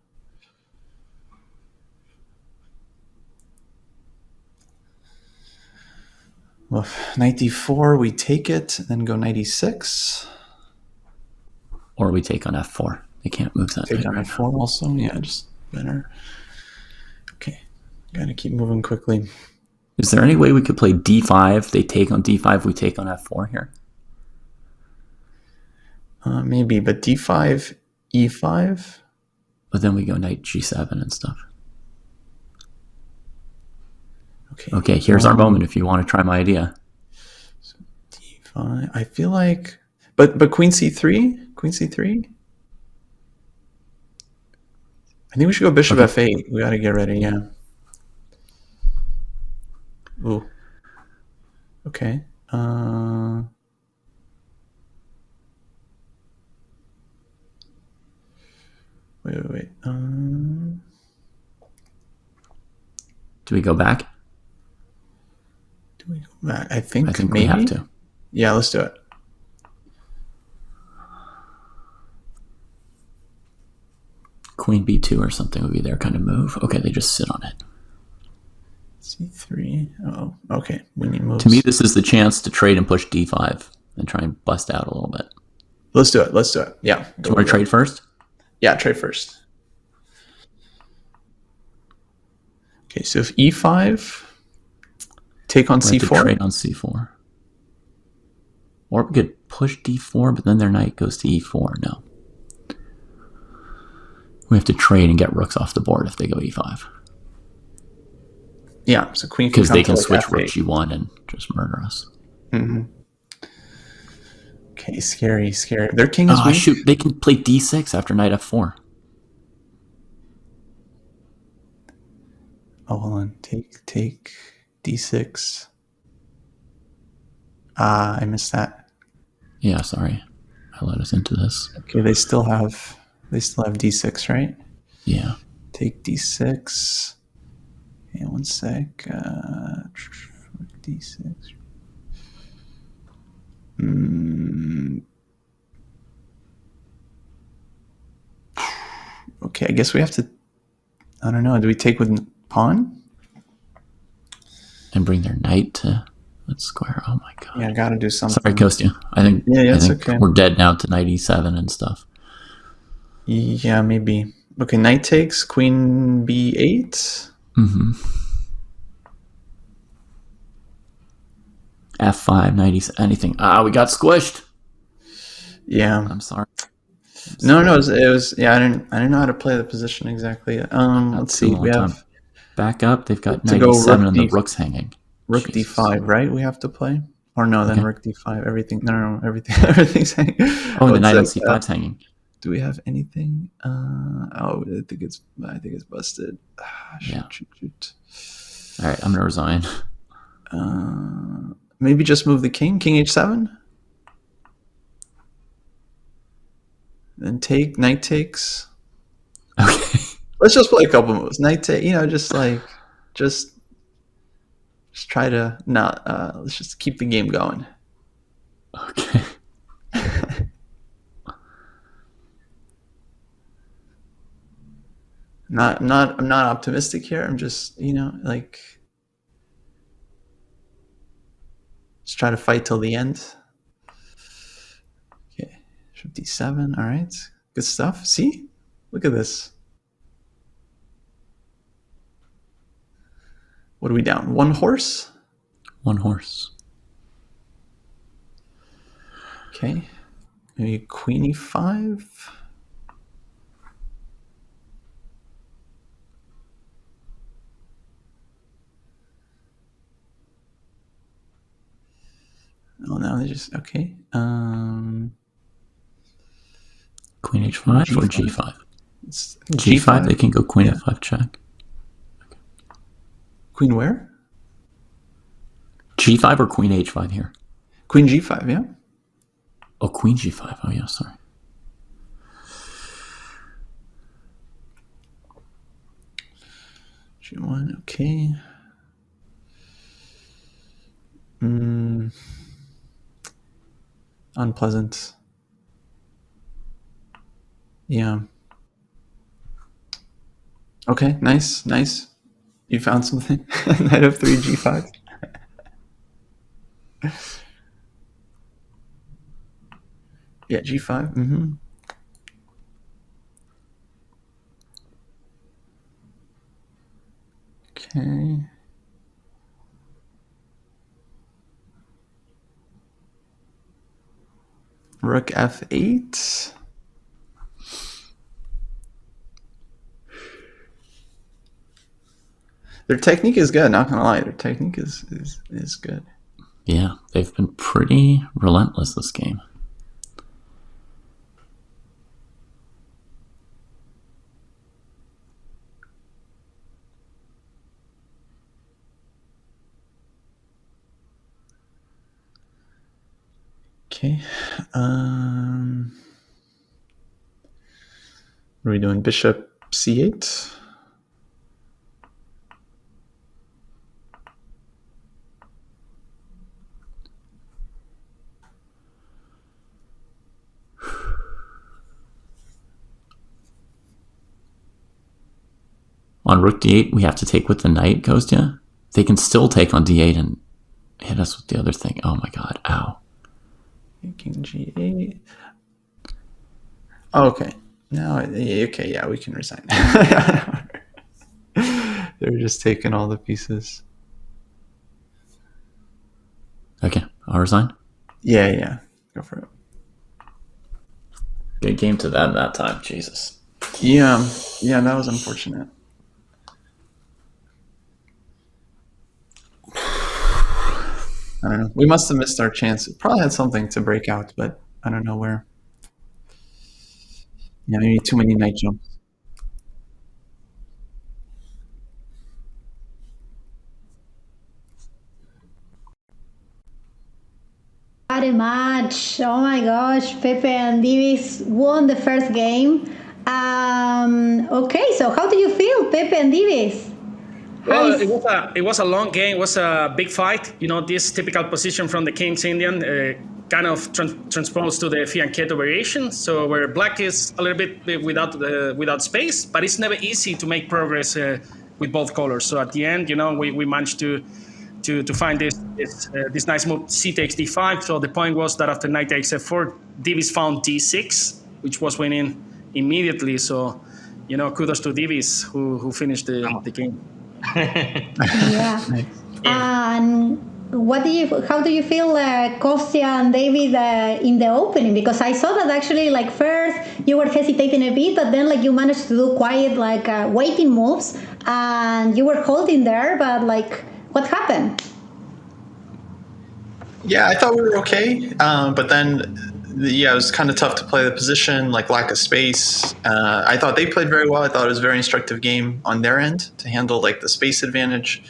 Well, knight d4 we take it, then go knight e6. Or we take on f4. They can't move that. Take on f4 also. Yeah, just better. Okay. Gotta keep moving quickly. Is there any way we could play d5? They take on d5, we take on f4 here? Maybe, but d5, e5. But then we go knight g7 and stuff. Okay, here's our moment if you want to try my idea. So d5. I feel like, but queen c3, queen c3. I think we should go bishop f8. We got to get ready. Yeah. Ooh. Okay. Wait. Do we go back? Do we go back? I think maybe. We have to. Yeah, let's do it. Queen b2 or something would be their kind of move. Okay, they just sit on it. C3. Oh, okay. We need moves. To me, this is the chance to trade and push D5 and try and bust out a little bit. Let's do it. Yeah. Do you want to trade first? Yeah, trade first. Okay, so if E5, take on C4. Trade on C4. Or we could push D4, but then their knight goes to E4. No. We have to trade and get rooks off the board if they go E5. Yeah, so queen because they can like switch F8. rook G1 and just murder us. Mm-hmm. Okay, scary. Their king is weak. Shoot, they can play D6 after knight F4. Oh, hold on. Take D6. I missed that. Yeah, sorry. I let us into this. Okay, they still have D6, right? Yeah. Take D6. Okay, one sec. D6. Okay, I guess we have to. I don't know. Do we take with pawn? And bring their knight to that square. Oh my god. Yeah, I gotta do something. Sorry, Kostya. I think it's okay. We're dead now to knight E7 and stuff. Yeah, maybe. Okay, knight takes, queen B8. Mm-hmm. F5, knight E7, anything. We got squished. Yeah. I'm sorry. No, it was. Yeah, I didn't know how to play the position exactly. Let's see. We have back up. They've got knight E7 and the rook's hanging. Rook D5, right? We have to play, or no? Then rook D5. Everything. No, everything's hanging. Oh, the knight on C5's hanging. Do we have anything? I think it's busted. Shoot. All right, I'm gonna resign. Maybe just move the king H7. Then knight takes. Okay. Let's just play a couple moves. Knight take, just try to not, let's just keep the game going. Okay. I'm not optimistic here. I'm just, just try to fight till the end. Okay. Bishop D7. All right. Good stuff. See? Look at this. What are we down? One horse? One horse. Okay. Maybe queen E5. Oh, now they just, okay. Queen H5 or G5? G5. They can go queen F5 check. Okay. Queen where? G5 or queen H5 here? Queen G5, yeah. Oh, queen G5. Oh, yeah, sorry. G1, okay. Unpleasant. Yeah. Okay, nice. You found something? Knight F3, G5. Yeah, G5. Mm-hmm. Okay. Rook F8. Their technique is good, not gonna lie. Their technique is good. Yeah, they've been pretty relentless this game. Okay. What are we doing? Bishop C8. On rook D8, we have to take with the knight, Kostya. they can still take on d8 and hit us with the other thing. Oh my god, ow. King G8. Oh, okay. Now, okay, yeah, we can resign. They're just taking all the pieces. Okay, I'll resign. Yeah. Go for it. Good game to them that time, Jesus. Yeah, that was unfortunate. I don't know. We must have missed our chance. Probably had something to break out, but I don't know where. Yeah, maybe too many knight jumps. What a match. Oh my gosh, Pepe and Divis won the first game. Okay, so how do you feel, Pepe and Divis? Well, it was a long game. It was a big fight. You know, this typical position from the King's Indian kind of transposed to the fianchetto variation. So where black is a little bit without space, but it's never easy to make progress with both colors. So at the end, you know, we managed to find this nice move, c takes d5. So the point was that after knight takes f4, Divis found d6, which was winning immediately. So, you know, kudos to Divis who finished the game. Yeah. And how do you feel Kostya and David in the opening? Because I saw that actually, like, first you were hesitating a bit, but then like you managed to do quiet waiting moves and you were holding there, but like what happened? Yeah, I thought we were okay, but then it was kind of tough to play the position, like lack of space. I thought they played very well. I thought it was a very instructive game on their end to handle like the space advantage.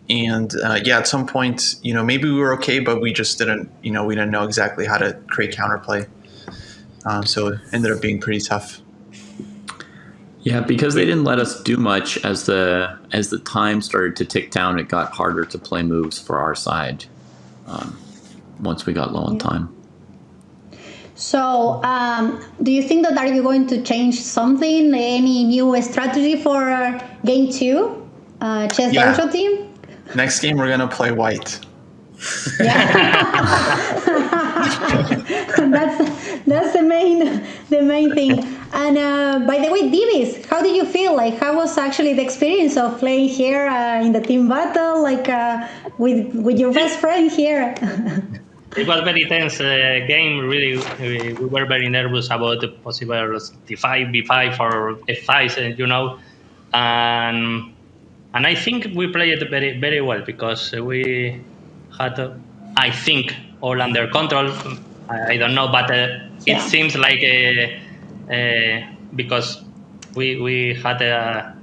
And at some point, you know, maybe we were okay, but we just didn't know exactly how to create counterplay. So it ended up being pretty tough. Yeah, because they didn't let us do much as the time started to tick down, it got harder to play moves for our side once we got low on time. So, do you think that are you going to change something, any new strategy for game 2, ChessDojo team? Next game we're gonna play white. Yeah. that's the main thing. And by the way, Divis, how did you feel? Like, how was actually the experience of playing here in the team battle, like with your best friend here? It was very tense game. Really, we were very nervous about the possible d5, b5, or f5, you know, and I think we played it very, very well because we had, I think, all under control. I don't know, but it seems like because we had a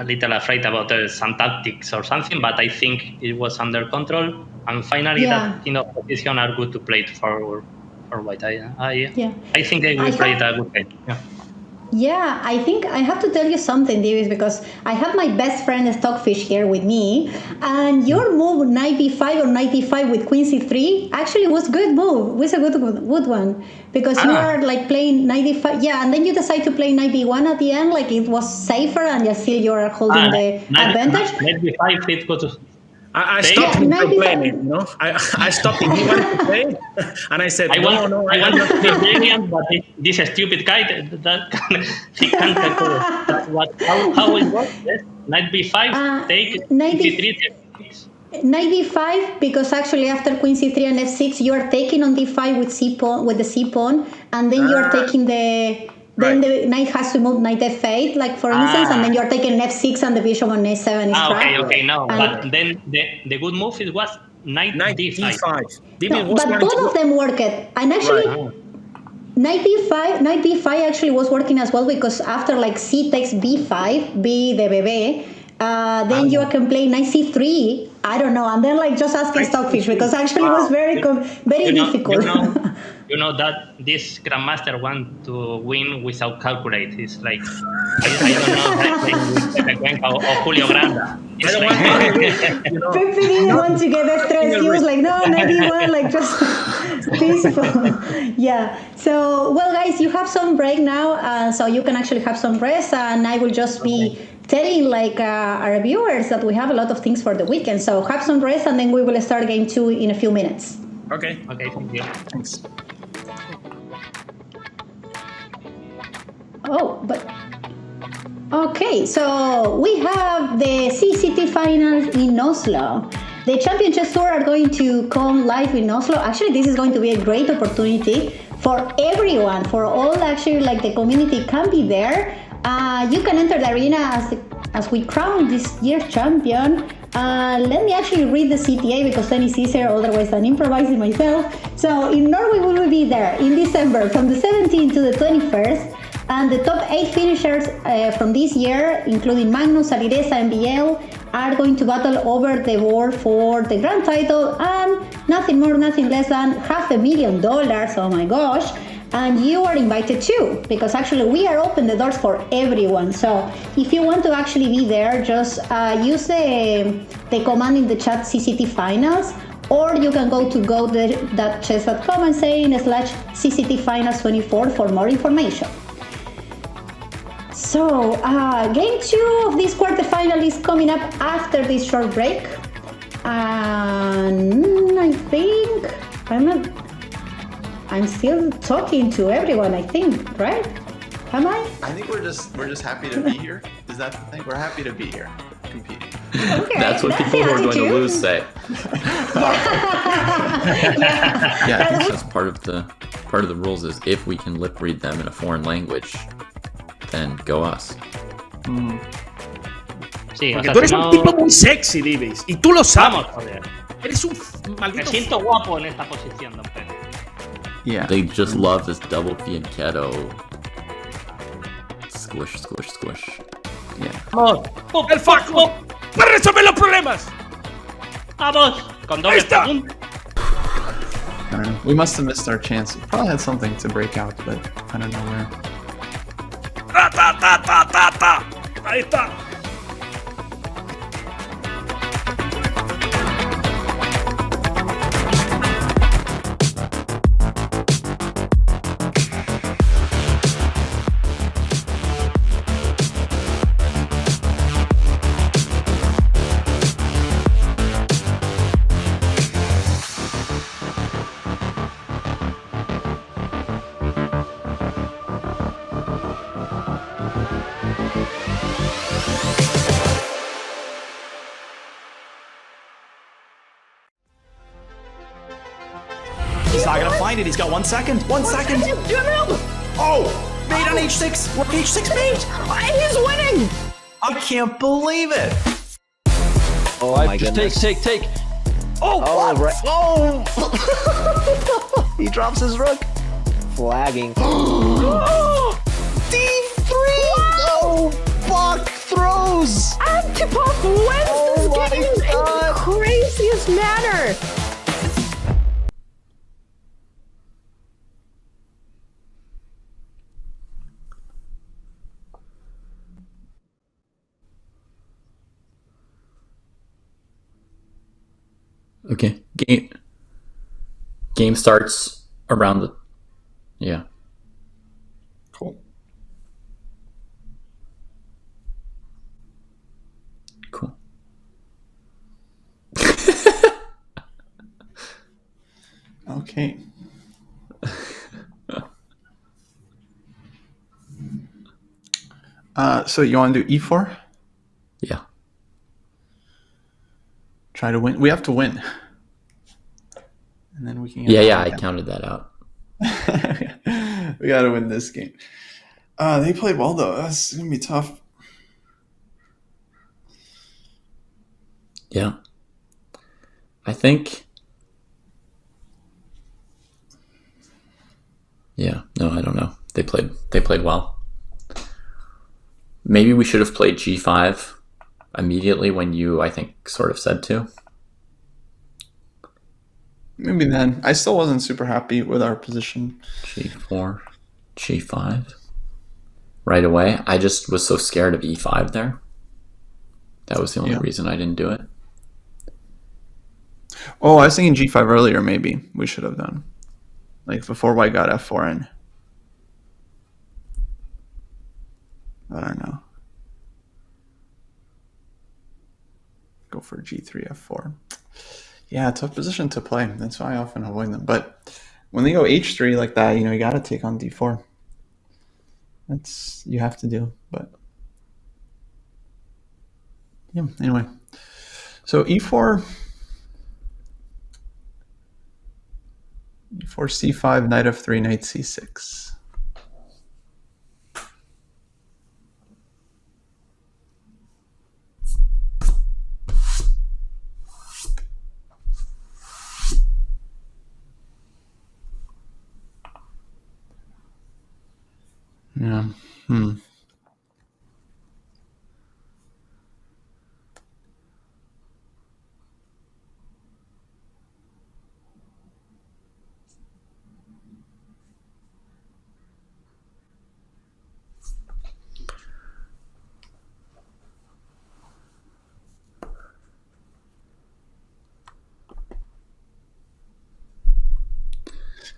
little afraid about some tactics or something, but I think it was under control. And finally, that position are good to play for white. I think they will play a good game. Yeah, I think I have to tell you something, Davis, because I have my best friend Stockfish here with me, and your move knight b5 or knight d5 with queen c3 actually was a good move. It was a good one because you are like playing knight d5, and then you decide to play knight b1 at the end, like it was safer, and still you are holding the advantage. Knight b5 it go to. I stopped him from playing it, you know. I stopped him. He wanted to play, and I said, I want to be brilliant, but this stupid guy he can't control. How it works? Yes? Knight b5, take knight c3. Knight d5, because actually after queen c3 and f6, you are taking on d5 with the c pawn, and then you are taking the. Then the knight has to move knight f8, like for instance, and then you're taking f6 and the bishop on a7 is trapped. Okay, no. But then the good move was knight d5. But both of them worked. And actually, knight b5 actually was working as well because after like c takes b5, b the bebe, then you can play knight c3. I don't know, and then like just asking Stockfish because actually it was very difficult. You know that this grandmaster want to win without calculate. It's like I don't know, like or Julio Granda. Pepe didn't want to get stressed. He was like, no, 91, like just Peaceful. Yeah. So, well, guys, you have some break now, so you can actually have some rest, and I will just be telling our viewers that we have a lot of things for the weekend. So have some rest, and then we will start game 2 in a few minutes. Okay. Okay, thank you. Thanks. Oh, but okay, so we have the CCT finals in Oslo. The Champion Chess Tour are going to come live in Oslo. Actually, this is going to be a great opportunity for everyone, for all actually the community can be there. You can enter the arena as we crown this year's champion. Let me actually read the CTA because then it's easier otherwise than improvising myself. So in Norway we will be there in December from the 17th to the 21st. And the top 8 finishers from this year, including Magnus, Alireza, and BL, are going to battle over the board for the grand title and nothing more, nothing less than $500,000. Oh my gosh. And you are invited too, because actually we are open the doors for everyone. So if you want to actually be there, just use the command in the chat CCT finals, or you can go to Chess.com and say /CCT finals 24 for more information. So, game 2 of this quarterfinal is coming up after this short break. And I think I'm still talking to everyone, I think, right? Am I? I think we're just happy to be here. Is that the thing? We're happy to be here, competing. Okay, That's what people who are going to lose say. Yeah. That's part of the rules is if we can lip read them in a foreign language, then go us. Sí, Porque tú eres un tipo muy sexy, Divis, y tú lo sabes. Vamos, joder. Eres un Me maldito. siento guapo en esta posición, don Pedro. Yeah. They just love this double fianchetto. Squish, squish, squish. Yeah. ¡Vamos! ¡El Faco! ¡Para resolver los problemas! ¡Vamos! Con doble Ahí está. pregunta. I don't know. We must have missed our chance. We probably had something to break out, but I don't know where. ¡Ta, ta, ta, ta, ta, ta! Ahí está. He's not gonna find it. He's got 1 second. 1 second. Oh, mate on h6. Rook h6 mate. He's winning! I can't believe it. Oh my goodness. Take. Oh, what? Right. Oh. He drops his rook. Flagging. D3. Oh, Bach throws. Antipov wins this game in the craziest manner! Okay. Game starts around the... Yeah. Cool. Cool. Okay. So you want to do e4? Yeah. Try to win. We have to win. And then we can get Yeah, I counted that out. We got to win this game. They played well, though. That's going to be tough. Yeah. I think... Yeah, no, I don't know. They played well. Maybe we should have played g5 immediately when you, I think, sort of said to. Maybe then. I still wasn't super happy with our position. G4, g5. Right away. I just was so scared of e5 there. That was the only reason I didn't do it. Oh, I was thinking g5 earlier, maybe. We should have done. Like before white got f4 in. I don't know. Go for g3, f4. Yeah, tough position to play. That's why I often avoid them. But when they go h3 like that, you got to take on d4. That's you have to do. But yeah, anyway. So e4, c5, knight f3, knight c6. Yeah.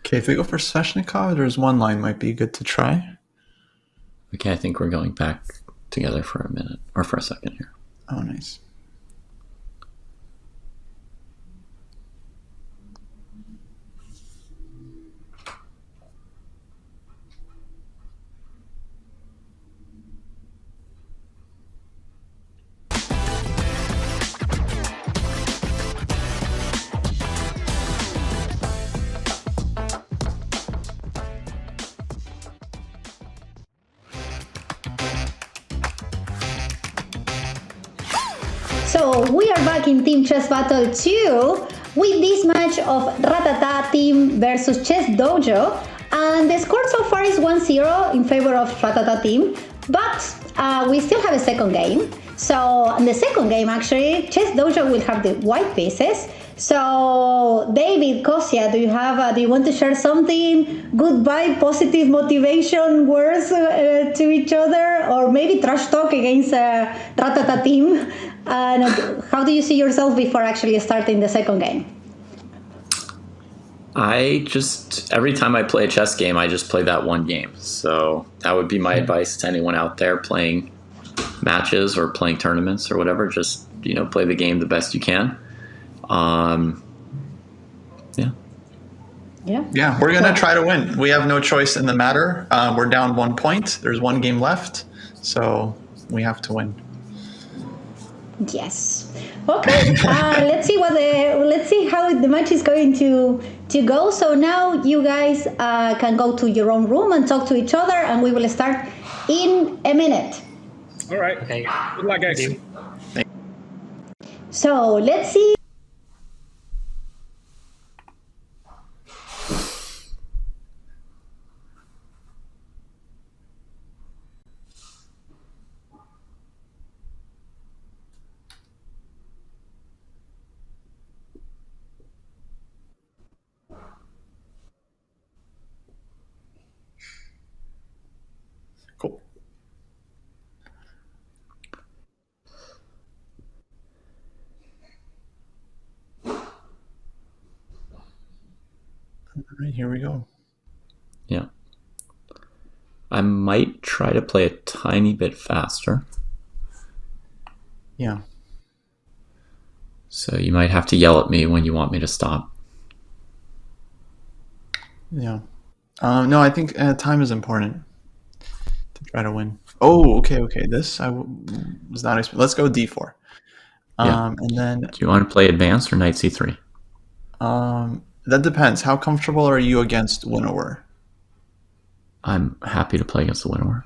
Okay, if we go for Sveshnikov, there's one line might be good to try. Okay, I think we're going back together for a minute, or for a second here. Oh, nice. So we are back in Team Chess Battle 2 with this match of Ratata team versus ChessDojo, and the score so far is 1-0 in favor of Ratata team, but we still have a second game. So in the second game, actually, ChessDojo will have the white pieces. So David, Kosia, do you want to share something? Goodbye, positive motivation words to each other, or maybe trash talk against Ratata team? And how do you see yourself before actually starting the second game? Every time I play a chess game, I just play that one game. So that would be my advice to anyone out there playing matches or playing tournaments or whatever. Just, play the game the best you can. Yeah, we're going to try to win. We have no choice in the matter. We're down 1 point. There's one game left. So we have to win. Yes. Okay. Let's see how the match is going to go. So now you guys can go to your own room and talk to each other, and we will start in a minute. All right. Okay. Good luck, guys. So let's see. Cool. All right, here we go. Yeah. I might try to play a tiny bit faster. Yeah. So you might have to yell at me when you want me to stop. Yeah. No, I think time is important to try to win. Oh, okay. This I was not expecting. Let's go d4. And then Do you want to play advanced or knight c3? that depends. How comfortable are you against winnower? I'm happy to play against the winnower.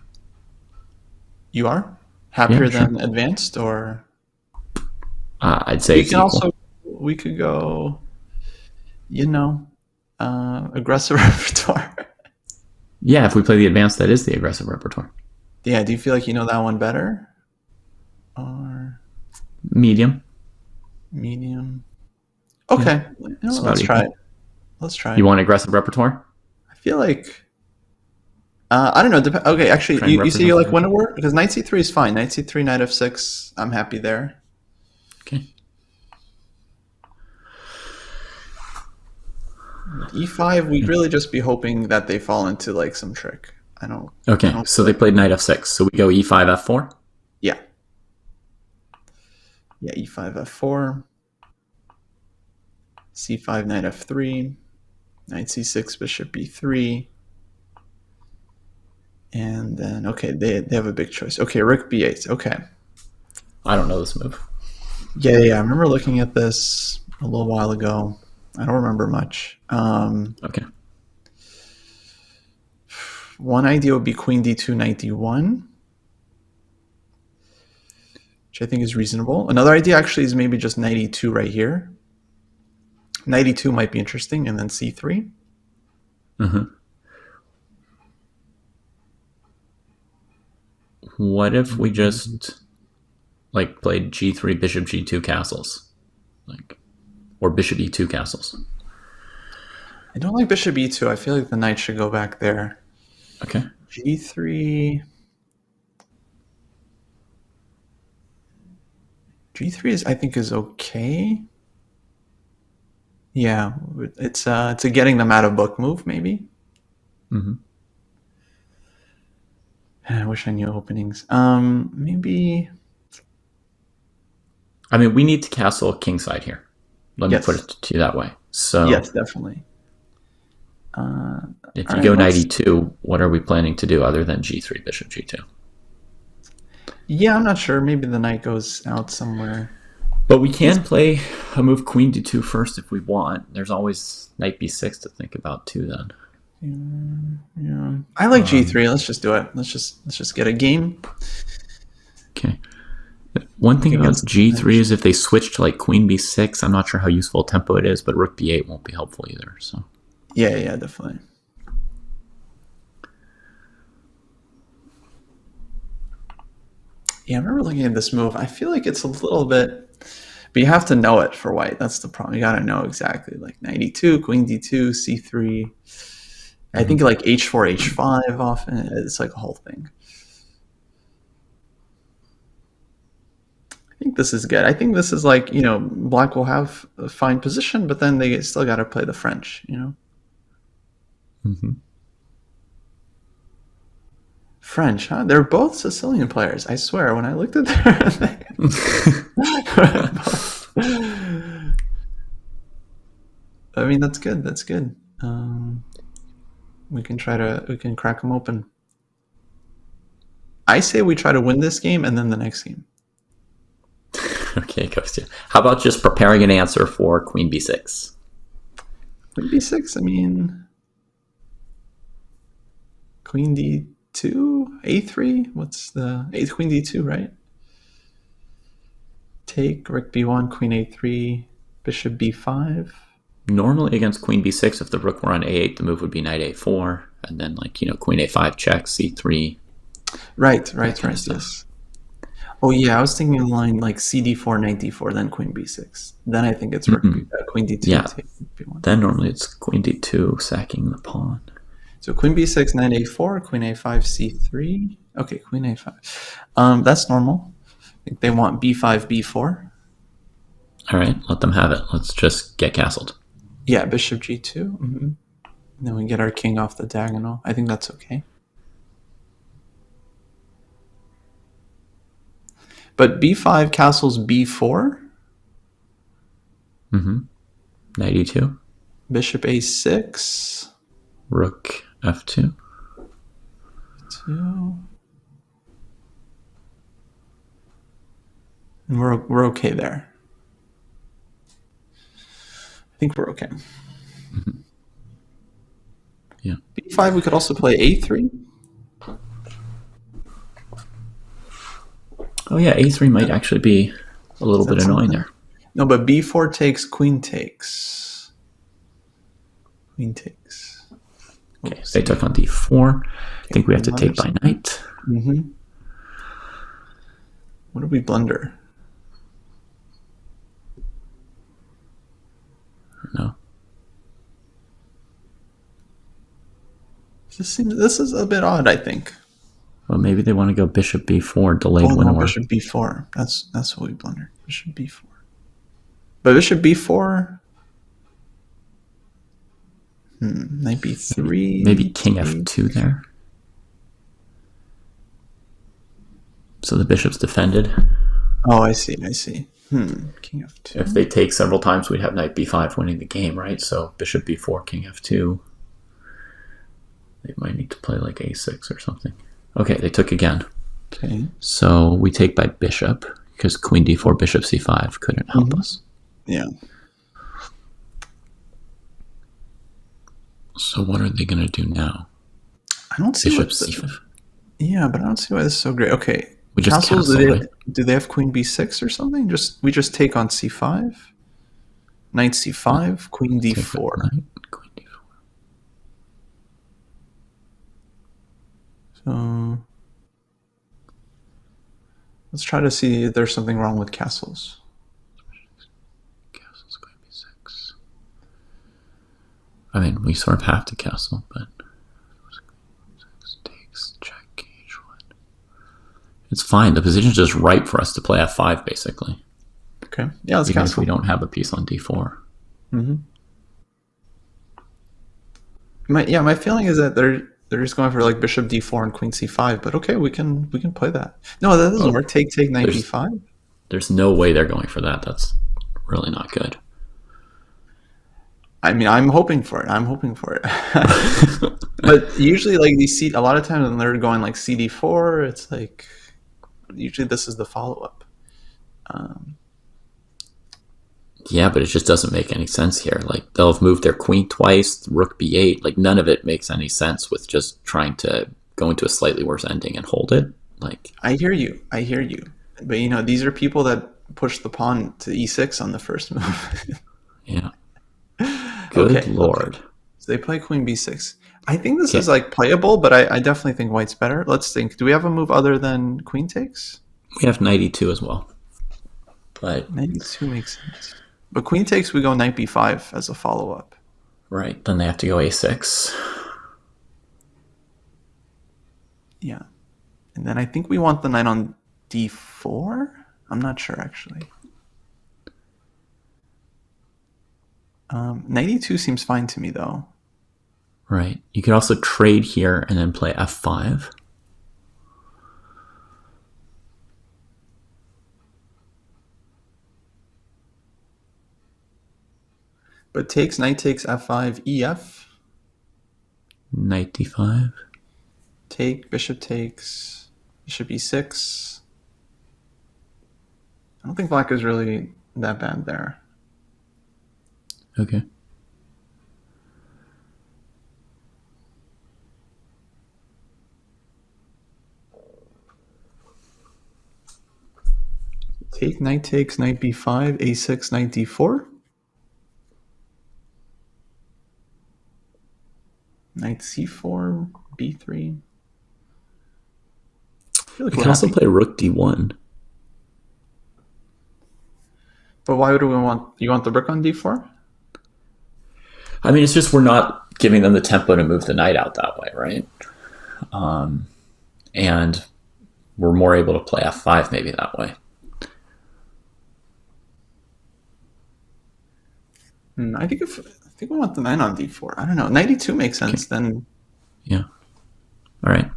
You are happier Yeah, sure. than advanced, or I'd say we it's can equal. also we could go, aggressive repertoire. Yeah, if we play the advanced, that is the aggressive repertoire. Yeah. Do you feel like you know that one better, or Medium. medium? Okay, It's let's about try it. equal. Let's try it. You want aggressive repertoire? I feel like I don't know. Okay, actually, Try and you see you like represent winnower because knight c3 is fine. Knight c3, knight f6. I'm happy there. Okay. E5, we'd really just be hoping that they fall into like some trick. Okay, so they played knight f6. So we go e5, f4? Yeah. Yeah, e5, f4. c5, knight f3. Knight c6, bishop b3. And then, okay, they have a big choice. Okay, rook b8. Okay. I don't know this move. Yeah. I remember looking at this a little while ago. I don't remember much. Okay. One idea would be queen d2, knight d1, which I think is reasonable. Another idea actually is maybe just knight e2 right here. Knight e2 might be interesting, and then c3. Mm-hmm. What if we just like played g3, bishop g2 castles, or bishop e2 castles? I don't like bishop e2. I feel like the knight should go back there. Okay. G3 is, I think, is okay. Yeah, it's a getting them out of book move, maybe. Mm-hmm. I wish I knew openings. Maybe. I mean, we need to castle kingside here. Let me Yes. put it to you that way. So Yes, definitely. if you go knight e2, what are we planning to do other than g3, bishop g2? Yeah, I'm not sure. Maybe the knight goes out somewhere. But we can play a move queen d2 first if we want. There's always knight b6 to think about too then. Yeah. I like g3. Let's just do it. Let's just get a game. Okay. One thing about g3 is if they switch to like queen b6, I'm not sure how useful tempo it is, but rook b8 won't be helpful either. So Yeah, definitely. Yeah, I remember looking at this move. I feel like it's a little bit, but you have to know it for white. That's the problem. You got to know exactly, like knight e2, queen d2, c3. I think like h4, h5 often. It's like a whole thing. I think this is good. I think this is like, black will have a fine position, but then they still got to play the French, Mm-hmm. French, huh? They're both Sicilian players. I swear, when I looked at their... I mean, that's good. That's good. We can crack them open. I say we try to win this game and then the next game. Okay, Kostya. How about just preparing an answer for queen b6? Queen b6, I mean... Queen d2, a3? What's the... queen d2, right? Take, rook b1, queen a3, bishop b5. Normally against queen b6, if the rook were on a8, the move would be knight a4, and then queen a5 check, c3. Right, yes. Oh yeah, I was thinking in line like cd4, knight d4, then queen b6. Then I think it's rook queen d2. Yeah, take b1. Then normally it's queen d2, sacking the pawn. So queen b6, knight a4, queen a5, c3. Okay, queen a5. That's normal. I think they want b5, b4. All right, let them have it. Let's just get castled. Yeah, bishop g2. Mm-hmm. Then we get our king off the diagonal. I think that's okay. But b5 castles b4. Mm-hmm. Knight e2. Bishop a6. Rook f2. 2. And we're okay there. I think we're okay. Mm-hmm. Yeah. b5, we could also play a3. Oh yeah, a3 might actually be a little bit annoying there. No, but b4 takes, queen takes. Queen takes. Okay, so they took on d4. I think we have to take by knight. Mm-hmm. What did we blunder? No. This is a bit odd, I think. Well, maybe they want to go bishop b4, delayed no, winnow. Bishop b4. That's what we blundered. Bishop b4. But bishop b4. Knight b3. Maybe king f2 there. So the bishop's defended. Oh, I see. King f2. If they take several times, we'd have knight b5 winning the game, right? So bishop b4, king f2. They might need to play like a6 or something. Okay, they took again. Okay. So we take by bishop, because queen d4, bishop c5 couldn't help us. Yeah. So what are they going to do now? I don't see Bishop what c5. Yeah, but I don't see why this is so great. Okay. We just Castles, castle, right? do they have queen b6 or something? We just take on c5? Knight c5, queen d4. Knight, queen d4. So let's try to see if there's something wrong with castles. Castle's queen b6. I mean, we sort of have to castle, but takes check h1. It's fine. The position's just right for us to play f5, basically. Okay. Yeah, let's Even castle. if we don't have a piece on d4. My feeling is that they're just going for like bishop d4 and queen c5, but okay, we can play that. No, that doesn't work. Take knight b5. There's no way they're going for that. That's really not good. I mean, I'm hoping for it. But usually, like a lot of times when they're going like cd4, it's like usually this is the follow-up. Yeah, but it just doesn't make any sense here. Like, they'll have moved their queen twice, rook b8. Like, none of it makes any sense with just trying to go into a slightly worse ending and hold it. Like, I hear you. But these are people that push the pawn to e6 on the first move. yeah. Good lord. Okay. So they play queen b6. I think this is like playable, but I definitely think white's better. Let's think. Do we have a move other than queen takes? We have knight e2 as well. But knight e2 makes sense. But queen takes, we go knight b5 as a follow-up. Right. Then they have to go a6. Yeah. And then I think we want the knight on d4? I'm not sure, actually. Knight e2 seems fine to me, though. Right. You could also trade here and then play f5. But knight takes f5, ef. Knight d5. Take, bishop takes, bishop e6. I don't think black is really that bad there. Okay. Take, knight takes, knight b5, a6, knight d4. Knight c4, b3. We can also play rook d1. But why would we want... You want the rook on d4? I mean, it's just we're not giving them the tempo to move the knight out that way, right? And we're more able to play f5 maybe that way. I think we want the knight on d4. I don't know. Knight e2 makes sense then. Yeah. All right.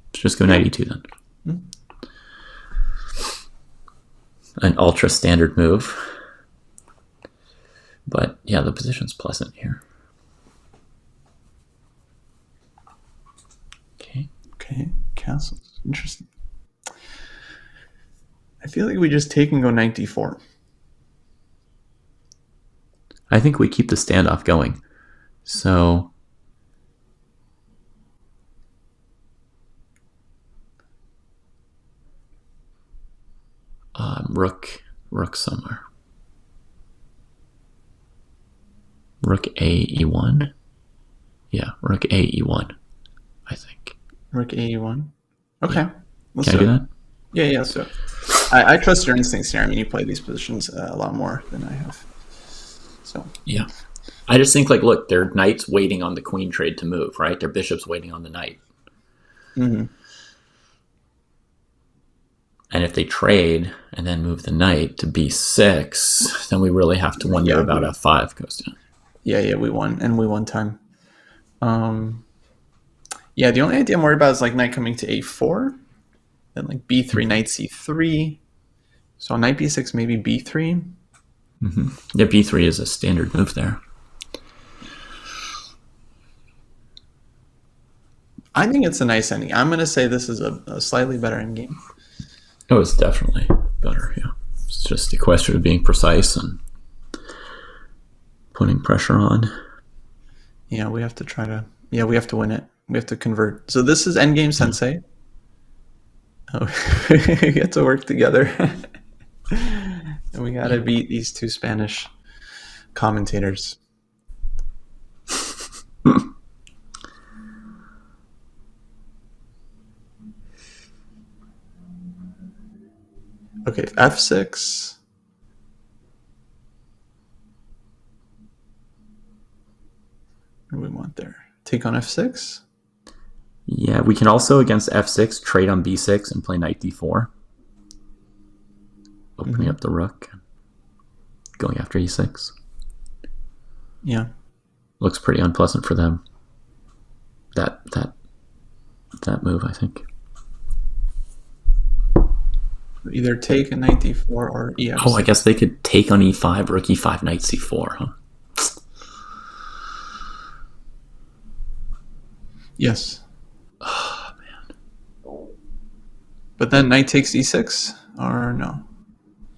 Let's just go knight e2 then. An ultra standard move. But yeah, the position's pleasant here. Okay. Castles. Interesting. I feel like we just take and go knight d4. I think we keep the standoff going. So rook somewhere. Rook a e1. Yeah, rook a e1, I think. Rook a e1. Okay. Yeah. Can I do that? Yeah. So I trust your instincts here. I mean, you play these positions a lot more than I have. So yeah. I just think, like, look, their knight's waiting on the queen trade to move, right? Their bishop's waiting on the knight. Mm-hmm. And if they trade and then move the knight to b6, then we really have to wonder about f5 goes down. Yeah, we won. And we won time. Yeah, the only idea I'm worried about is like knight coming to a4, then like b3, knight c3. So knight b6, maybe b3. Yeah, b3 is a standard move there. I think it's a nice ending. I'm going to say this is a slightly better endgame. Oh, it's definitely better, yeah. It's just a question of being precise and putting pressure on. Yeah, we have to try to... Yeah, we have to win it. We have to convert. So this is endgame sensei. Oh, we get to work together. And we got to beat these two Spanish commentators. Okay, f6. What do we want there? Take on f6? Yeah, we can also, against f6, trade on b6 and play knight d4. Opening up the rook. Going after e6. Yeah. Looks pretty unpleasant for them. That move, I think. Either take a knight d4 or ef6. Oh, I guess they could take on e5, rook e5, knight c4, huh? Yes. Oh, man. But then knight takes e6, or no?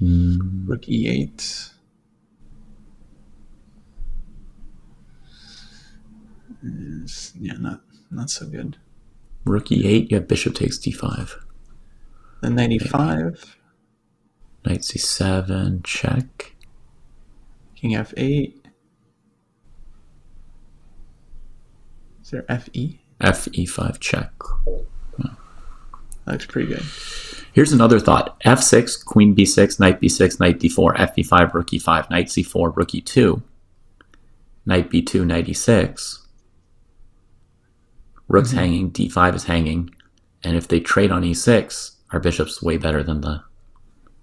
Rook e8. Yeah, not so good. Rook e8, yeah, bishop takes d5. Then knight e5. Knight c7, check. King f8. Is there fe? Fe5, check. That looks pretty good. Here's another thought. f6, queen b6, knight b6, knight d4, fe5, rook e5, knight c4, rook e2, knight b2, knight e6. Rook's hanging, d5 is hanging, and if they trade on e6, our bishop's way better than the...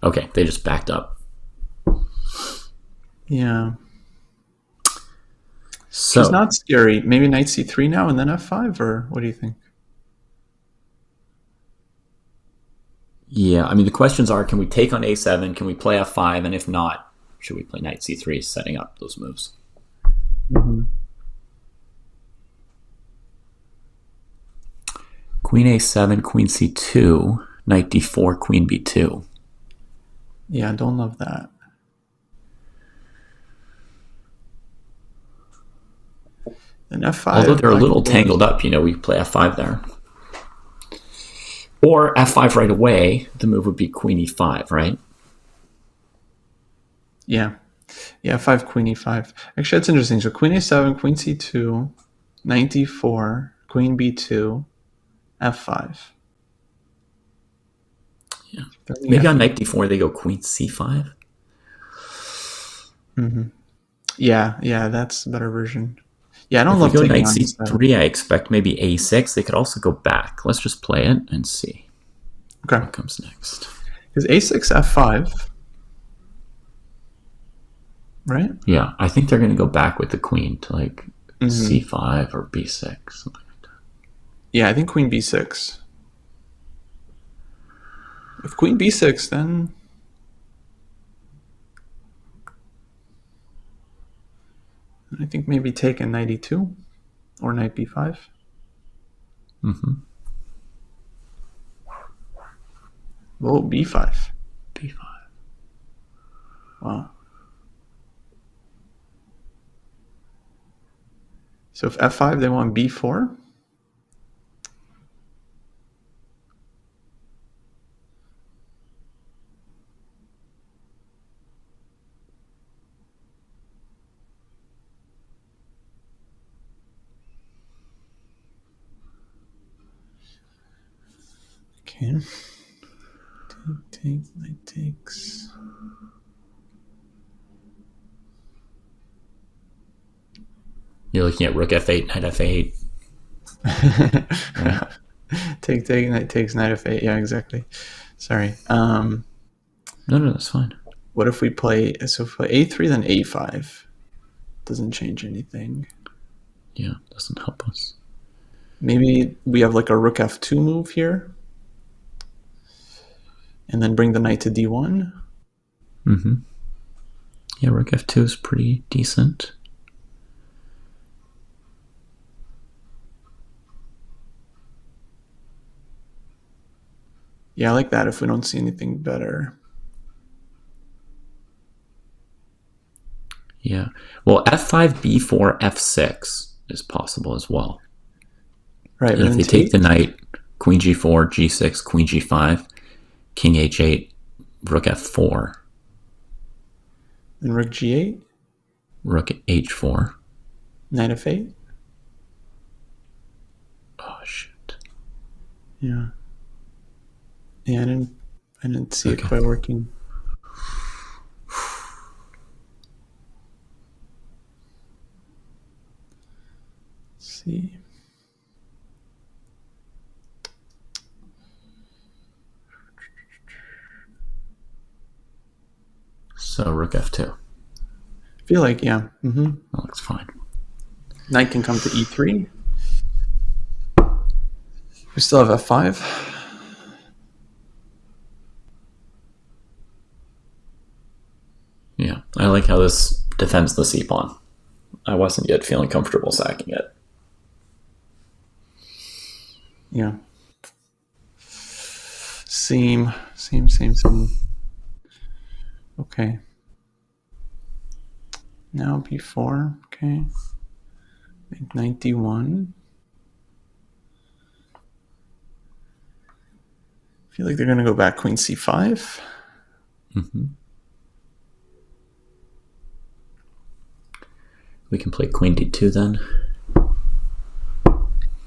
Okay, they just backed up. Yeah. So it's not scary. Maybe knight c3 now and then f5, or what do you think? yeah, I mean, the questions are, can we take on a7? Can we play f5? And if not, should we play knight c3, setting up those moves? Queen a7, queen c2, knight d4, queen b2. Yeah, I don't love that. Then f5. Although they're a little tangled up, we play f5 there. Or f5 right away, the move would be queen e5, right? Yeah. Yeah, f5, queen e5. Actually, that's interesting. So queen a7, queen c2, knight d4, queen b2, f5. Yeah. Maybe on knight d4 they go queen c5. Yeah, that's a better version. Yeah, I don't If love we go taking knight on c3, I expect maybe a6. They could also go back. Let's just play it and see Okay. what comes next. Because a6, f5. Right? Yeah, I think they're going to go back with the queen to like c5 or b6, something like that. Yeah, I think queen b6. With queen b6, then... I think maybe take a knight e2 or knight b5. Oh, b5. b5. Wow. So if f5, they want b4. Okay. Take, knight takes. You're looking at rook f8, knight f8. Right. Take, knight takes, knight f8. Yeah, exactly. Sorry. No, that's fine. What if we play, so if we play a3, then a5? Doesn't change anything. Yeah, doesn't help us. Maybe we have like a rook f2 move here. And then bring the knight to d1. Mm-hmm. Yeah, rook f2 is pretty decent. Yeah, I like that if we don't see anything better. Yeah. Well, f5, b4, f6 is possible as well. Right, And if they take the knight, queen g4, g6, queen g5, king h8, rook f4. And rook g8? Rook h4. Knight f8? Oh, shit. Yeah. Yeah, I didn't see it quite working. Let's see. So rook f2. I feel like, yeah. Mm-hmm. That looks fine. Knight can come to e3. We still have f5. Yeah, I like how this defends the c-pawn. I wasn't yet feeling comfortable sacking it. Yeah. Same. Okay. Now b4. Okay. Make knight d1. I feel like they're going to go back queen c5. Mm-hmm. We can play queen d2 then.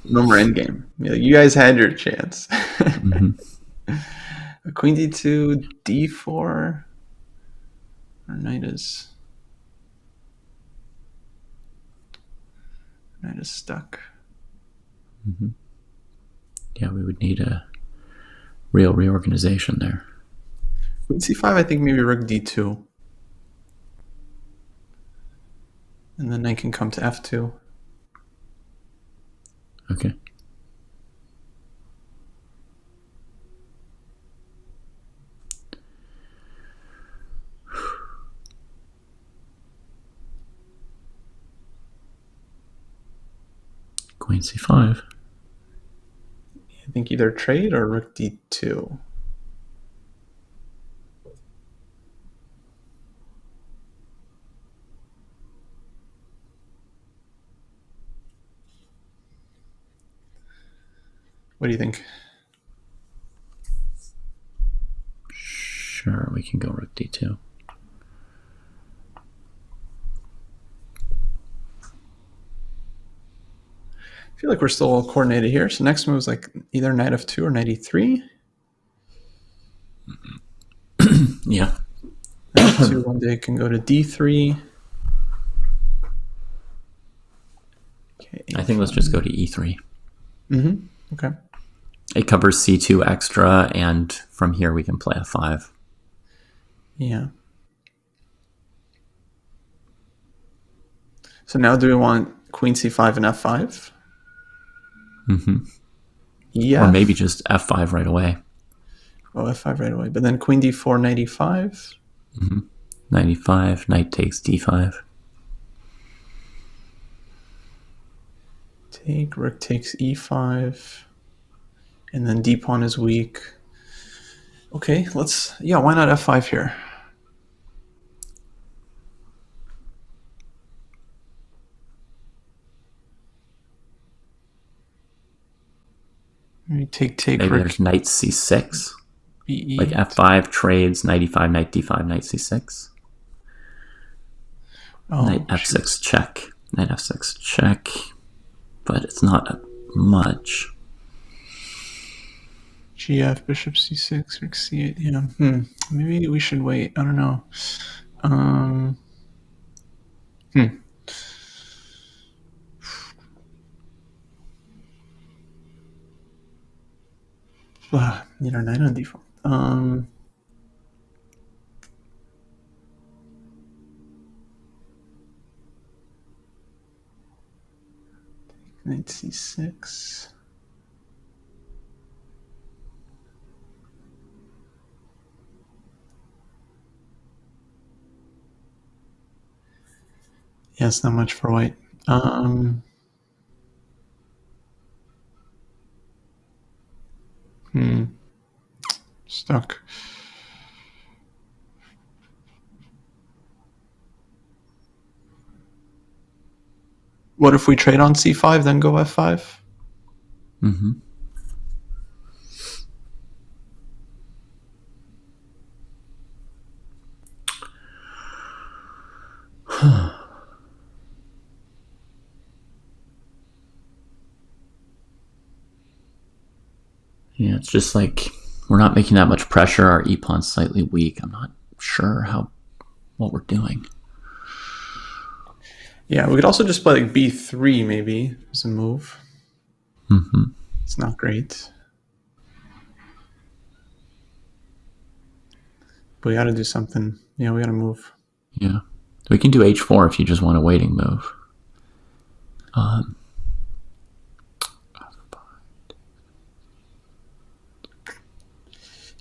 No more endgame. Yeah, you guys had your chance. Mm-hmm. Queen d2, d4. Our knight is stuck. Mm-hmm. Yeah, we would need a real reorganization there. Queen c5, I think maybe rook d2. And then knight can come to f2. Okay. Queen c5. I think either trade or rook d2. What do you think? Sure, we can go rook d2. I feel like we're still all coordinated here. So next move is like either knight f2 or knight e3. Yeah. Knight f2 one day can go to d3. Okay, I think let's just go to e3. Mm-hmm. Okay. It covers c2 extra, and from here we can play f5. Yeah. So now do we want queen c5 and f5? Mm-hmm. Yeah. Or maybe just f5 right away. Oh, f5 right away. But then queen d4, knight e5. Mm-hmm. Knight e5, knight takes d5. Take, rook takes e5. And then d pawn is weak. Okay, why not f5 here? Take, Maybe rook there's knight c6. b8. Like f5 trades, knight e5, knight d5, knight c6. Knight f6 check. Knight f6 check. But it's not much. GF, bishop c6, rook c8. Yeah. Maybe we should wait. I don't know. Need our knight on d4. Knight c6. Yeah, it's not much for white. Stuck. What if we trade on c5, then go f5? Mm-hmm. Yeah, it's just like we're not making that much pressure. Our e-pawn's slightly weak. I'm not sure what we're doing. Yeah, we could also just play like b3 maybe as a move. Mm-hmm. It's not great. But we gotta do something. Yeah, we gotta move. Yeah. We can do h4 if you just want a waiting move.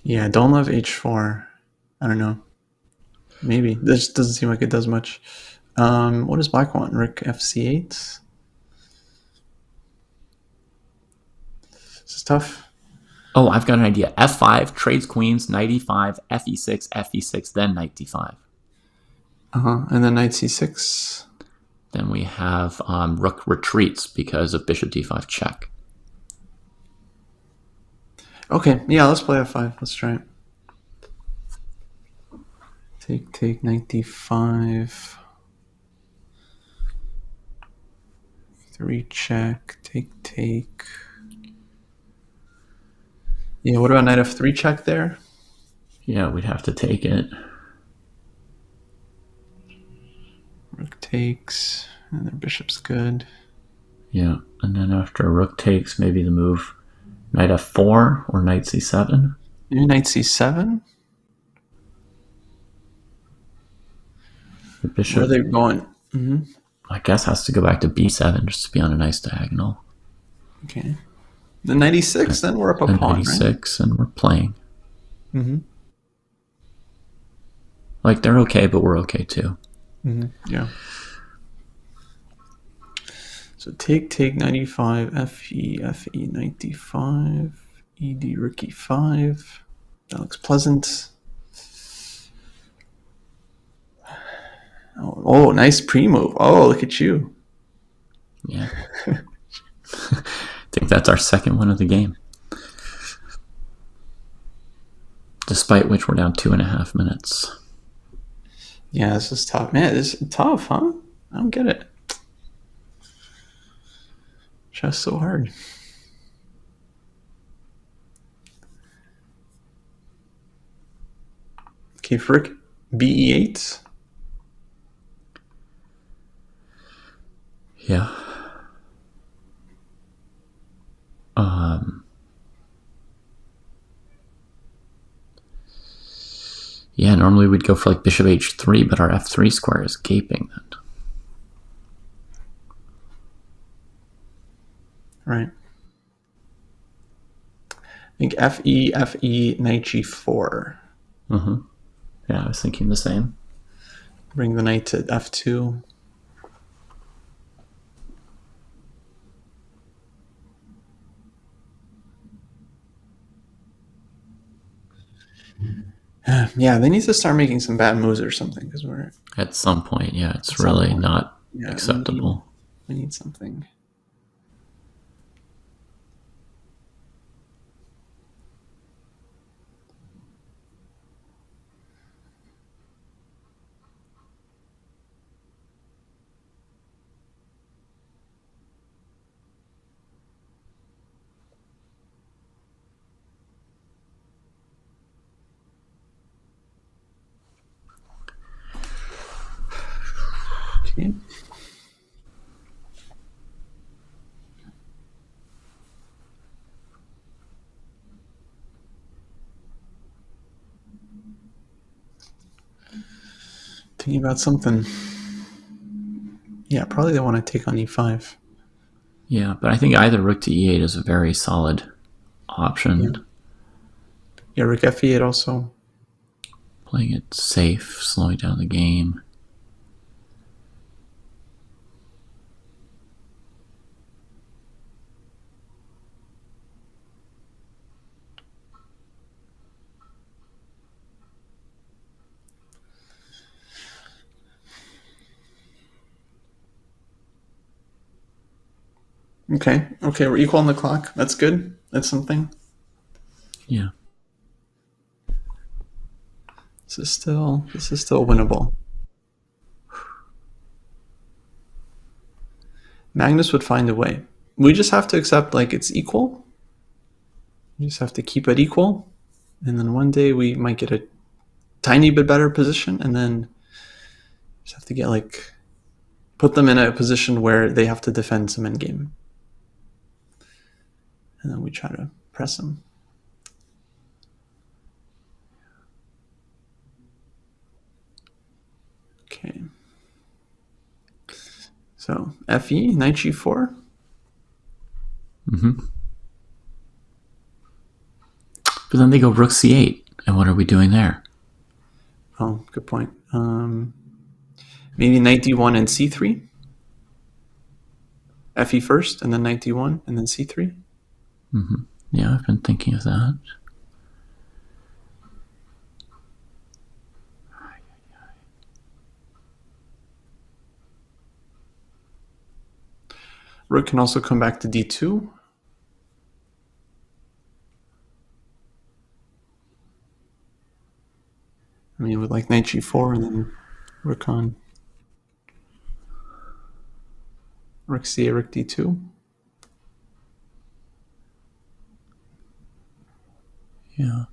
Yeah, don't love h4. I don't know. Maybe. This doesn't seem like it does much. What does black want? Rook fc8? This is tough. Oh, I've got an idea. f5, trades queens, knight e5, fe6, fe6, then knight d5. And then knight c6. Then we have rook retreats because of bishop d5 check. Okay, yeah, let's play f5. Let's try it. Take, knight d5. 3 check, take. Yeah, what about knight f3 check there? Yeah, we'd have to take it. Rook takes, and their bishop's good. Yeah, and then after rook takes, maybe the move knight f4 or knight c7. Maybe knight c7? The bishop, Where are they going? I guess, has to go back to b7 just to be on a nice diagonal. Okay. The knight e6, then we're up a pawn, knight e6, right? and we're playing. Mm-hmm. Like, they're okay, but we're okay too. Mm-hmm. Yeah. So take, knight e5, fe, knight d5, ed, rook e5. That looks pleasant. Oh, nice pre-move. Oh, look at you. Yeah. I think that's our second win of the game. Despite which we're down 2.5 minutes. Yeah, this is tough. Man, this is tough, huh? I don't get it. Chess so hard. Okay, Frick, be8. Yeah. Yeah, normally we'd go for like bishop h3, but our f3 square is gaping then. Right. I think fe, knight g4. Mm-hmm. Yeah, I was thinking the same. Bring the knight to f2. Yeah, they need to start making some bad moves or something because we're at some point. Yeah, it's really not acceptable. We need something. Okay. Thinking about something. Yeah, probably they want to take on e5. Yeah, but I think either rook to e8 is a very solid option. Yeah, rook f8 also. Playing it safe, slowing down the game. Okay, we're equal on the clock. That's good. That's something. Yeah. This is still winnable. Magnus would find a way. We just have to accept like it's equal. We just have to keep it equal, and then one day we might get a tiny bit better position, and then just have to get like put them in a position where they have to defend some endgame, and then we try to press them. Okay. So fe, knight g4. Mm-hmm. But then they go rook c8, and what are we doing there? Oh, good point. Maybe knight d1 and c3. Fe first, and then knight d1, and then c3. Mm-hmm. Yeah, I've been thinking of that. Rook can also come back to d2. I mean, with like knight g4 and then rook on. Rook c8, rook d2. Yeah.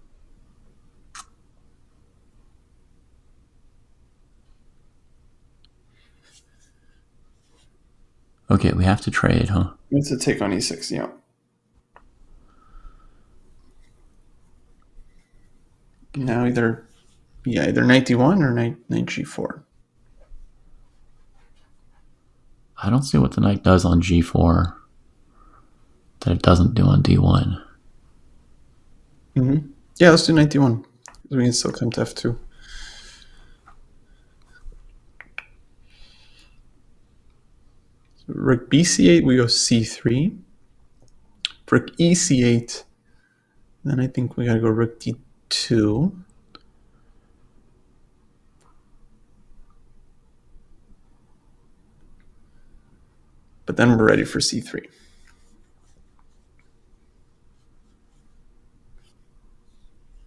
Okay, we have to trade, huh? It's a take on e6, yeah. Now either knight d1 or knight g4. I don't see what the knight does on g4 that it doesn't do on d1. Mm-hmm. Yeah, let's do knight d1. We can still come to f2. So rook bc8, we go c3. Rook ec8, then I think we gotta go rook d2. But then we're ready for c3.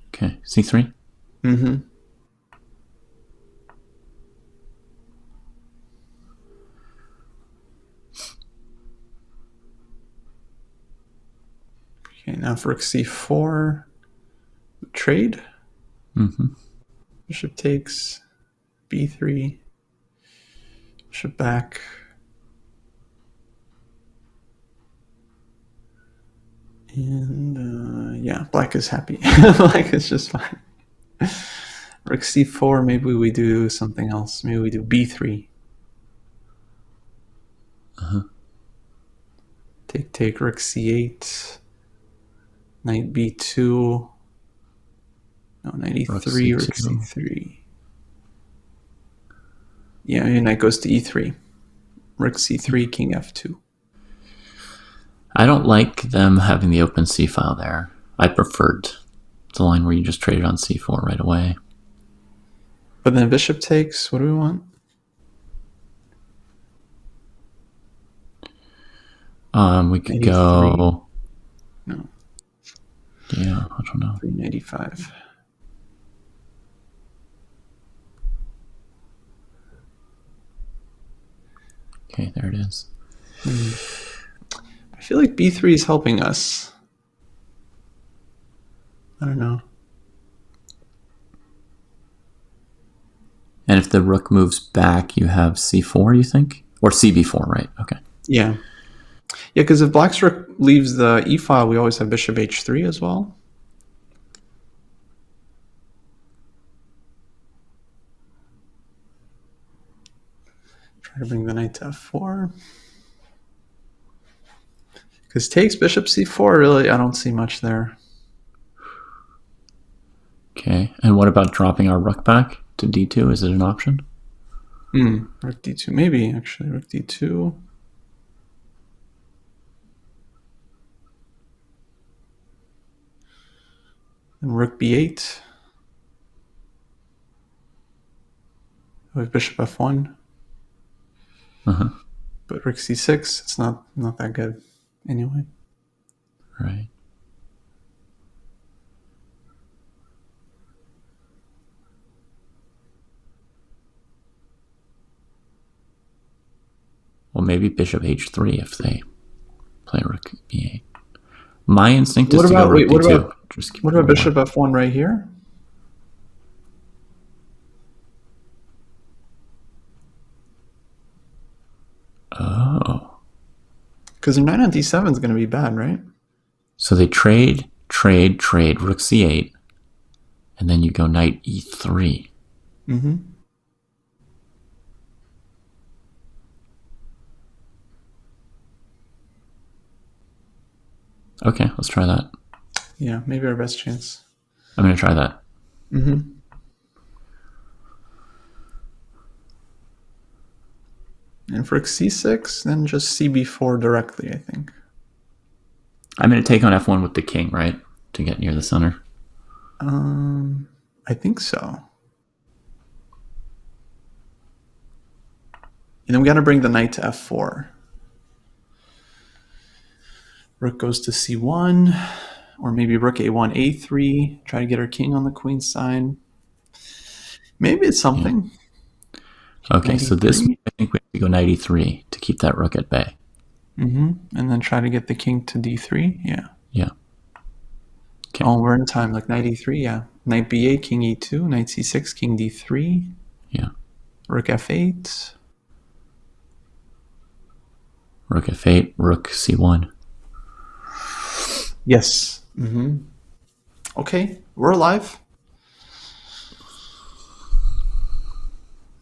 Okay, c3? Mm-hmm. Okay, now for rook c4, trade. Mm-hmm. Bishop takes, b3, bishop back. And yeah, black is happy. Black is just fine. Rook c4, maybe we do something else. Maybe we do b3. Uh-huh. Take, rook c8. Knight b2. No, knight e3, rook c3. Yeah, and knight goes to e3. Rook c3, king f2. I don't like them having the open c file there. I preferred the line where you just traded on c4 right away. But then bishop takes, what do we want? We could go... No. Yeah, I don't know. 395. Okay, there it is. I feel like b3 is helping us. I don't know. And if the rook moves back, you have c4, you think? Or cb4, right? Okay. Yeah. Yeah, because if black's rook leaves the e file, we always have bishop h3 as well. Try to bring the knight to f4. Because takes bishop c4, really, I don't see much there. Okay, and what about dropping our rook back to d2? Is it an option? Rook d2, maybe, actually. Rook d2. And rook b8. With bishop f1. Uh-huh. But rook c6, it's not that good anyway. Right. Well, maybe bishop h3 if they play rook b8. My instinct is to go rook d2. What about bishop f1 right here? Oh. Because their knight on d7 is going to be bad, right? So they trade, rook c8, and then you go knight e3. Mm-hmm. Okay, let's try that. Yeah, maybe our best chance. I'm going to try that. Mm-hmm. And for c6, then just cb4 directly, I think. I'm going to take on f1 with the king, right? To get near the center. I think so. And then we got to bring the knight to f4. Rook goes to c1, or maybe rook a1, a3. Try to get our king on the queen side. Maybe it's something. Yeah. Okay, so this, I think we have to go knight e3 to keep that rook at bay. Mm-hmm. And then try to get the king to d3. Yeah. Yeah. Okay. Oh, we're in time. Like knight e3, yeah. Knight b8, king e2, knight c6, king d3. Yeah. Rook f8. Rook f8, rook c1. Yes. Mm-hmm. Okay, we're alive.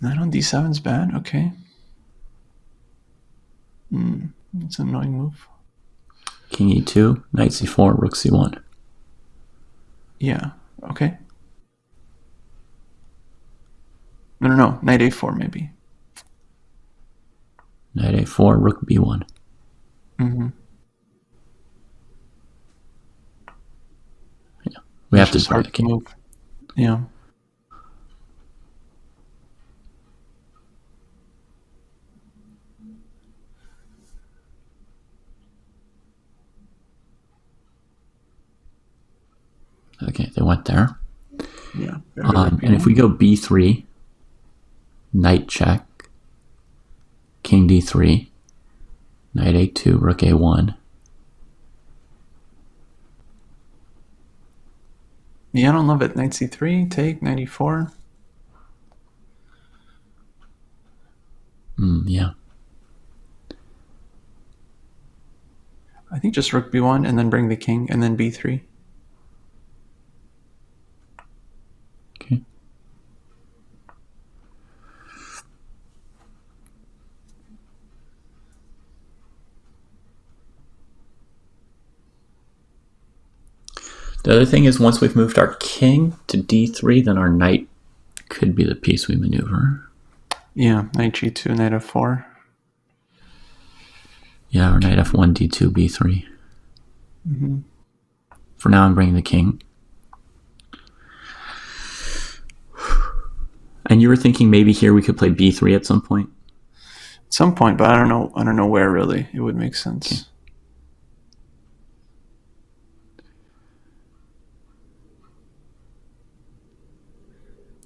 Knight on d7 is bad. Okay. It's an annoying move. King e2, knight c4, rook c1. Yeah. Okay. No. Knight a4 maybe. Knight a4, rook b1. Mm-hmm. Yeah. We have to start the king. Move. Yeah. Okay, they went there. Yeah. And if we go b3, knight check, king d3, knight a2, rook a1. Yeah, I don't love it. Knight c3, take, knight e4. Yeah. I think just rook b1 and then bring the king and then b3. Okay. The other thing is once we've moved our king to d3, then our knight could be the piece we maneuver. Yeah, knight g2, knight f4. Yeah, or knight f1, d2, b3. Mm-hmm. For now, I'm bringing the king. And you were thinking maybe here we could play b3 at some point? At some point, but I don't know where really. It would make sense. Okay.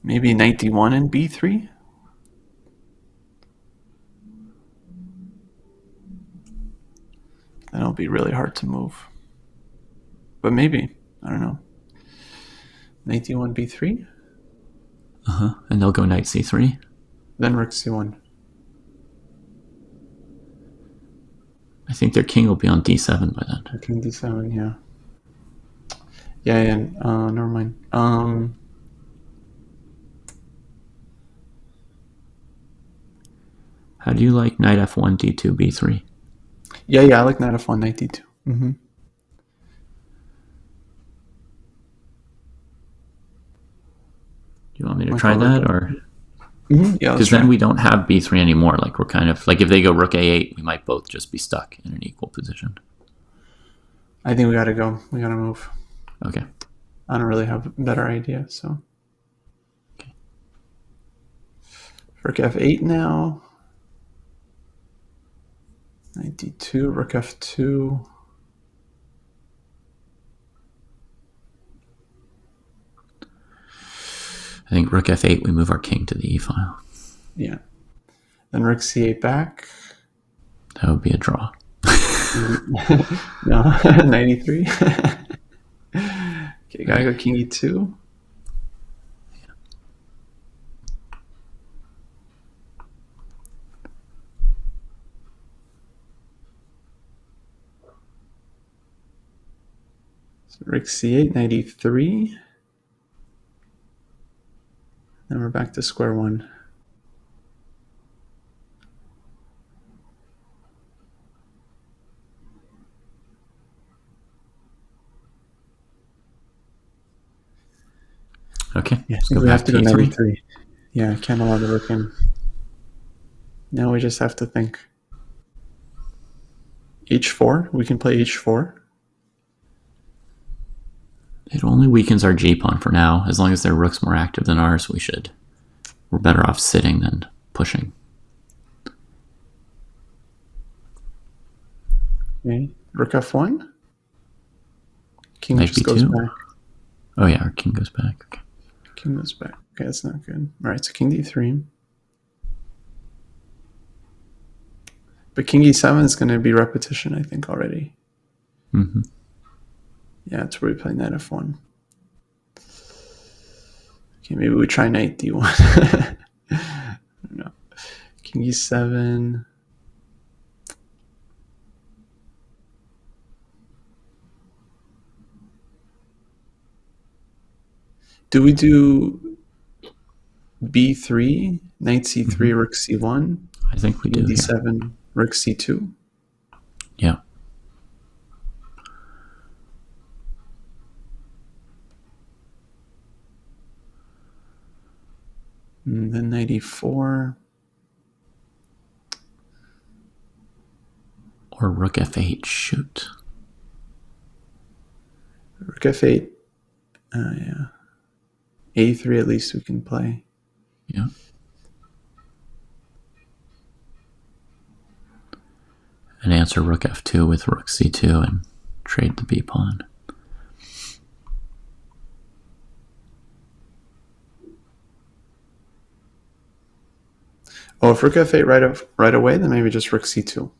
Maybe knight d1 and b3? That'll be really hard to move. But maybe. I don't know. Knight d1, b3? Uh-huh. And they'll go knight c3? Then rook c1. I think their king will be on d7 by then. King d7, yeah. Yeah, never mind. How do you like knight f1, d2, b3? Yeah, I like knight f1, knight d2. Mm-hmm. You want me to try that, or Mm-hmm. Yeah, because then we don't have b3 anymore? Like we're kind of like if they go rook a8, we might both just be stuck in an equal position. I think we gotta go. We gotta move. Okay. I don't really have a better idea. So, Okay. Rook f8 now. Knight d2, rook f2. I think rook f8, we move our king to the e file. Yeah. Then rook c8 back. That would be a draw. No, 93. Okay, gotta go king e2. So rook c8, 93. Then we're back to square one. Okay. Yeah, Let's go we back have to go e3. 93. Yeah, I can't allow the rook in. Now we just have to think. h4, we can play h4. It only weakens our g-pawn for now. As long as their rook's more active than ours, we're better off sitting than pushing. Okay. Rook f1. King Knight just goes b2. back. Oh yeah, our king goes back. Okay. King goes back. Okay, that's not good. All right, so king d3. But king e7 is going to be repetition, I think, already. Mm-hmm. Yeah, that's where we play knight f1. Okay, maybe we try knight d1. I don't know. King e7. Do we do b3, knight c3, rook c1? I think we do. d7, Yeah. rook c2? Yeah. And then knight e4. Or rook f8. Shoot. Rook f8. Yeah. a3 at least we can play. Yeah. And answer rook f2 with rook c2 and trade the b pawn. Oh, if rook f8 right away, then maybe just rook c2.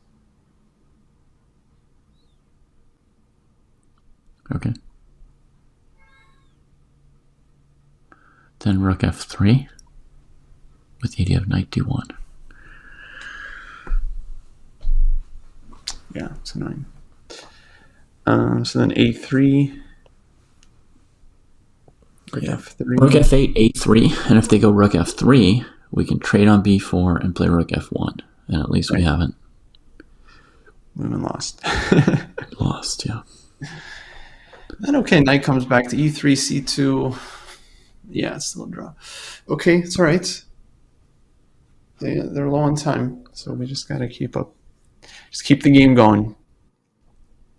Okay. Then rook f3 with the idea of knight d1. Yeah, it's annoying. So then a3. Rook f3. Rook f8, a3, and if they go rook f3, we can trade on b4 and play rook f1, and at least we haven't lost. lost. Yeah. Then okay, knight comes back to e3, c2. Yeah, it's still a draw. Okay, it's all right. They're low on time, so we just gotta keep up. Just keep the game going.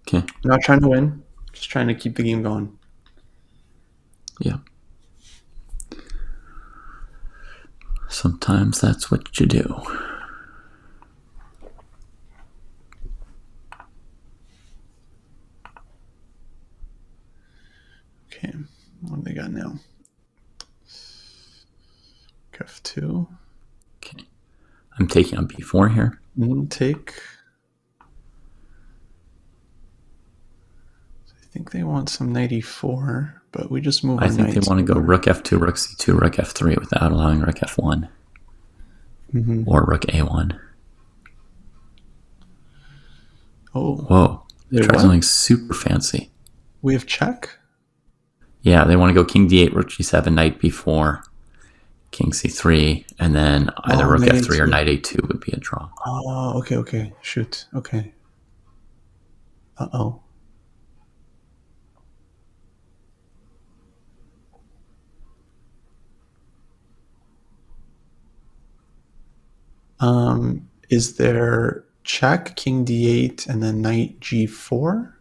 Okay. I'm not trying to win, just trying to keep the game going. Yeah. Sometimes that's what you do. Okay, what do they got now? f2. Okay. I'm taking on b4 here. Take. I think they want some knight e4, but we just move. I think they want to go rook f2, rook c2, rook f3 without allowing rook f1 or rook a1. Oh, whoa! Try something super fancy. We have check. Yeah, they want to go king d8, rook g7, knight b4, king c3, and then either rook f3 or knight a2 would be a draw. Oh, okay. Shoot. Okay. Uh-oh. Is there check, king d8, and then knight g4?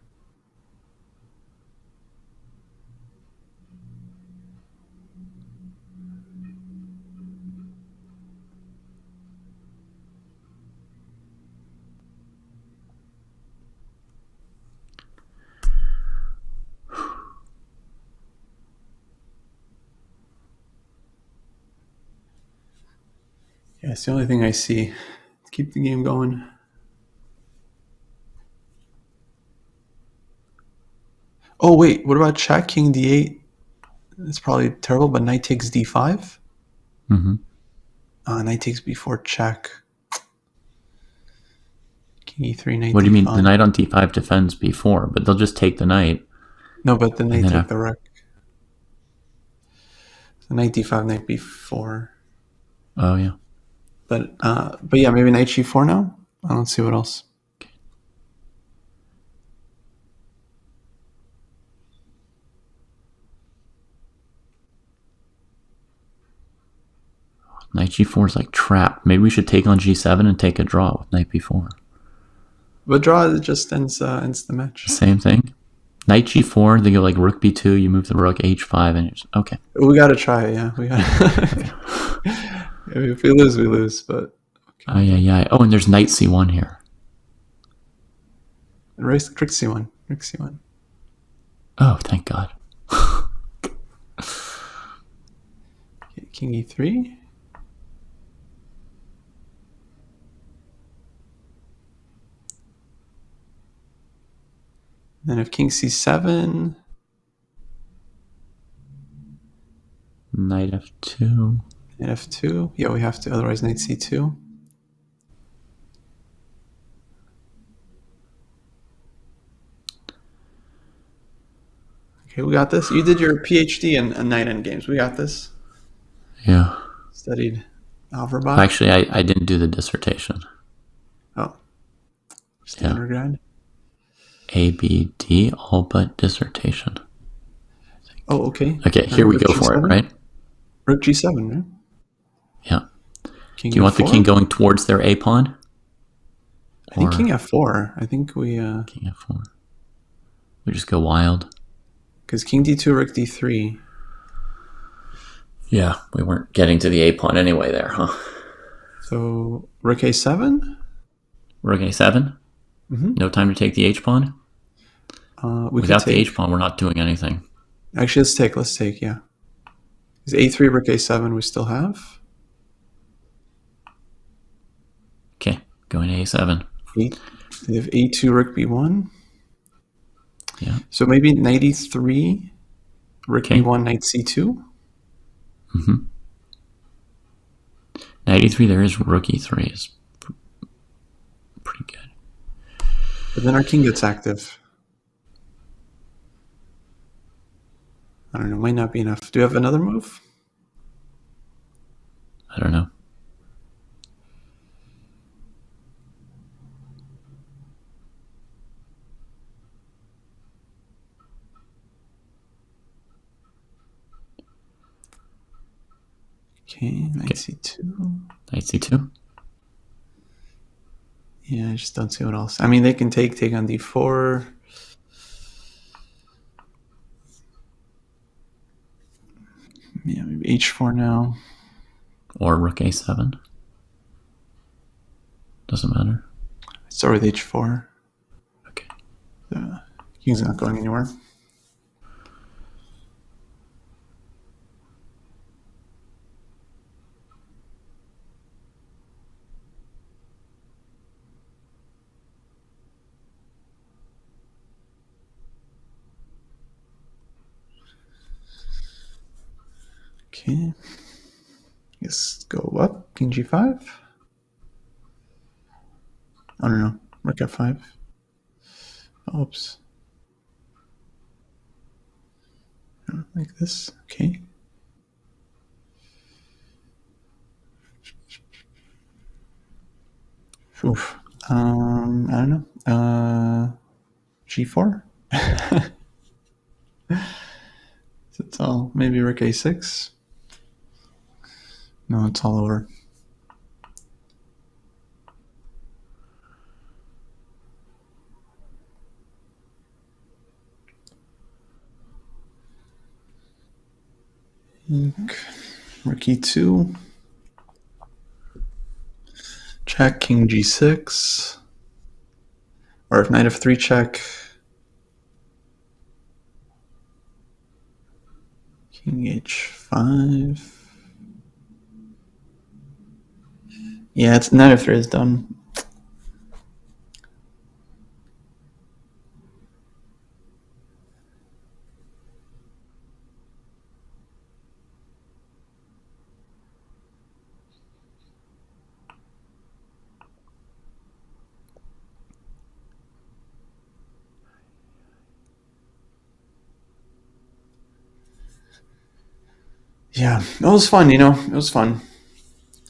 Yeah, it's the only thing I see. Keep the game going. Oh, wait, what about check, king d8? It's probably terrible, but knight takes d5? Mm-hmm. Knight takes b4, check. King e3, knight What do you mean? d5. The knight on d5 defends b4, but they'll just take the knight. No, but then they then take the rook. So knight d5, knight b4. Oh, yeah. But yeah, maybe knight g4 now? I don't see what else. Knight g4 is like trapped. Maybe we should take on g7 and take a draw with knight b4. But draw, it just ends the match. Same thing. Knight g4, they go like rook b2, you move the rook h5, and it's okay. We gotta try it, yeah. We gotta. If we lose, we lose, but... Okay. Yeah. Oh, and there's knight c1 here. Race trick c1. Trick c1. Oh, thank God. Okay, king e3. Then if king c7... Knight f2. Knight f2. Yeah, we have to, otherwise knight c2. Okay, we got this. You did your PhD in knight endgames. We got this. Yeah. Studied Alverbach. Actually, I didn't do the dissertation. Oh. Just Yeah. undergrad. ABD, all but dissertation. Oh, okay. Okay, here we go for it, right? Rook g7, right? Yeah. King Do you want the f4? king going towards their A pawn? I think king f4. I think we... King f4. We just go wild. Because king d2, rook d3. Yeah, we weren't getting to the A pawn anyway there, huh? So, rook a7? Rook a7? Mm-hmm. No time to take the H pawn? We Without could the take. H pawn, we're not doing anything. Actually, let's take, yeah. Is a3, rook a7 we still have? Okay, going to A7. We have a2, rook b1. Yeah. So maybe knight e3, rook Okay. b1, knight c2. Mm-hmm. Knight e3, there is rook e3 is pretty good. But then our king gets active. I don't know, might not be enough. Do you have another move? I don't know. Okay, knight c2. Knight c2. Yeah, I just don't see what else. I mean, they can take on d4. Yeah, maybe h4 now. Or rook a7. Doesn't matter. Start with h4. Okay. The king's not going anywhere. Okay. Let's go up. King g5. I don't know. Rook f5. Oops. Like this. Okay. Oof. I don't know. G4. It's all maybe rook A6. No, it's all over. Rook E2. Check, king G6. Or if knight F3 check. King H5. Yeah, it's knight F3 is done. Yeah, it was fun, It was fun.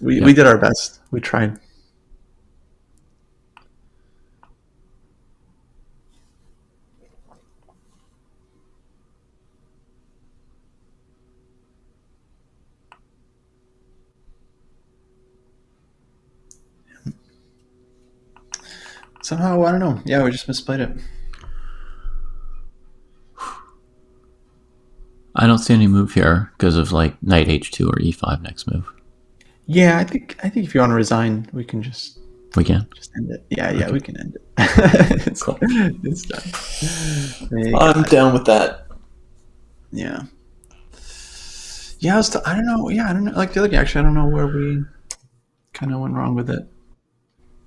We did our best. We tried. Somehow, I don't know. Yeah, we just misplayed it. I don't see any move here because of like knight h2 or e5 next move. Yeah, I think if you want to resign, we can just end it. Yeah, Okay. we can end it. It's Cool. It's done. I'm down with that. Yeah. Yeah, I don't know. Yeah, I don't know. Like the other game, actually, I don't know where we kind of went wrong with it.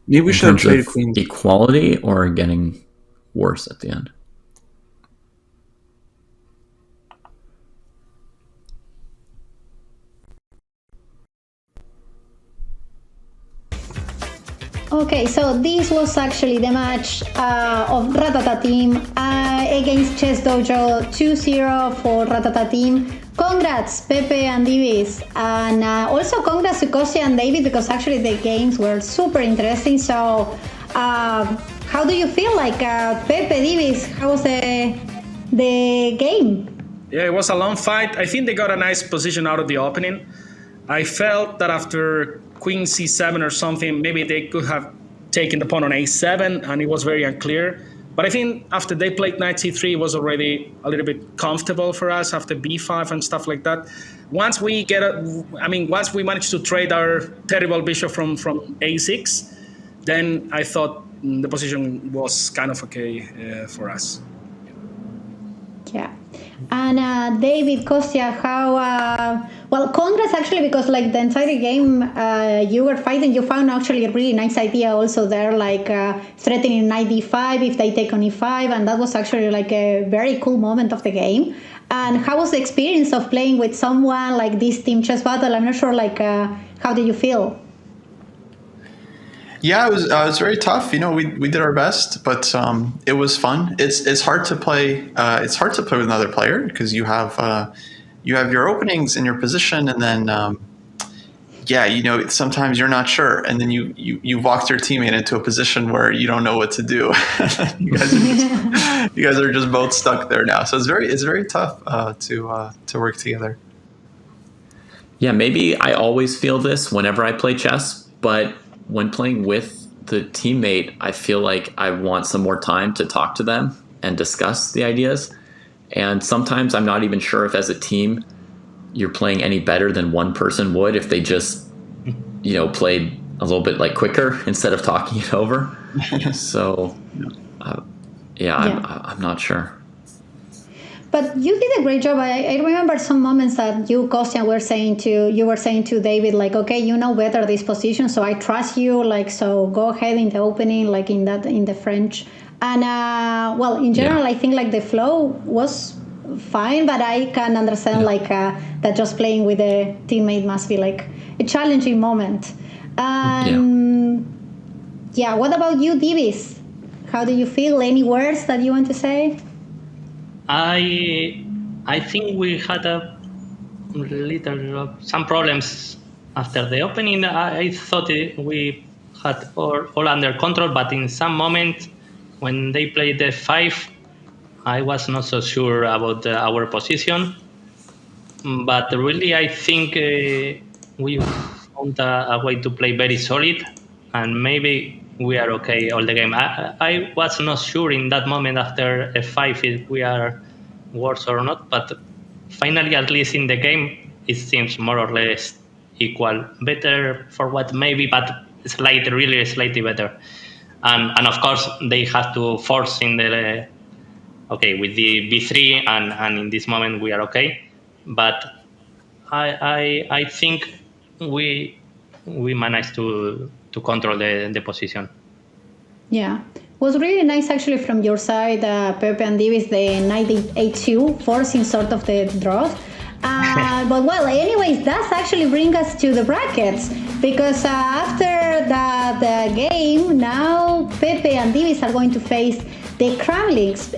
Maybe we In should have terms traded of queens. equality or getting worse at the end. Okay, so this was actually the match of Ratata team against ChessDojo 2-0 for Ratata team. Congrats, Pepe and Divis. And also congrats to Kostya and David because actually the games were super interesting. So how do you feel like Pepe, Divis? How was the game? Yeah, it was a long fight. I think they got a nice position out of the opening. I felt that after queen c7 or something, maybe they could have taken the pawn on a7, and it was very unclear. But I think after they played knight c3, it was already a little bit comfortable for us after b5 and stuff like that. Once we managed to trade our terrible bishop from a6, then I thought the position was kind of okay for us. Yeah. And David, Kostya, how... well, congrats actually, because like the entire game you were fighting, you found actually a really nice idea also there, like threatening knight d5 if they take on e5, and that was actually like a very cool moment of the game. And how was the experience of playing with someone like this team chess battle? I'm not sure, like, how did you feel? Yeah, it was very tough. We did our best, but it was fun. It's hard to play. It's hard to play with another player because you have your openings and your position, and then sometimes you're not sure, and then you walked your teammate into a position where you don't know what to do. you guys are just both stuck there now. So it's very tough to work together. Yeah, maybe I always feel this whenever I play chess, but when playing with the teammate, I feel like I want some more time to talk to them and discuss the ideas. And sometimes I'm not even sure if as a team you're playing any better than one person would if they just, played a little bit like quicker instead of talking it over. So, I'm not sure. But you did a great job. I remember some moments that you, Kostya, were saying to David, like, okay, you know better this position, so I trust you. Like, so go ahead in the opening, like in the French. And in general, I think like the flow was fine, but I can understand like that just playing with a teammate must be like a challenging moment. What about you, Divis? How do you feel? Any words that you want to say? I think we had some problems after the opening. I thought we had all under control, but in some moment when they played the 5, I was not so sure about our position, but really I think we found a way to play very solid, and maybe we are okay all the game. I was not sure in that moment after F5 if we are worse or not, but finally, at least in the game, it seems more or less equal. Better for what maybe, but really slightly better. And of course, they have to force in the with the B3, and in this moment we are okay. But I think we managed to control the position. Yeah. Was really nice actually from your side, Pepe and Davis, the knight a2, forcing sort of the draws. But well, anyways, that actually brings us to the brackets, because after the game, now Pepe and Davis are going to face the Cramlings.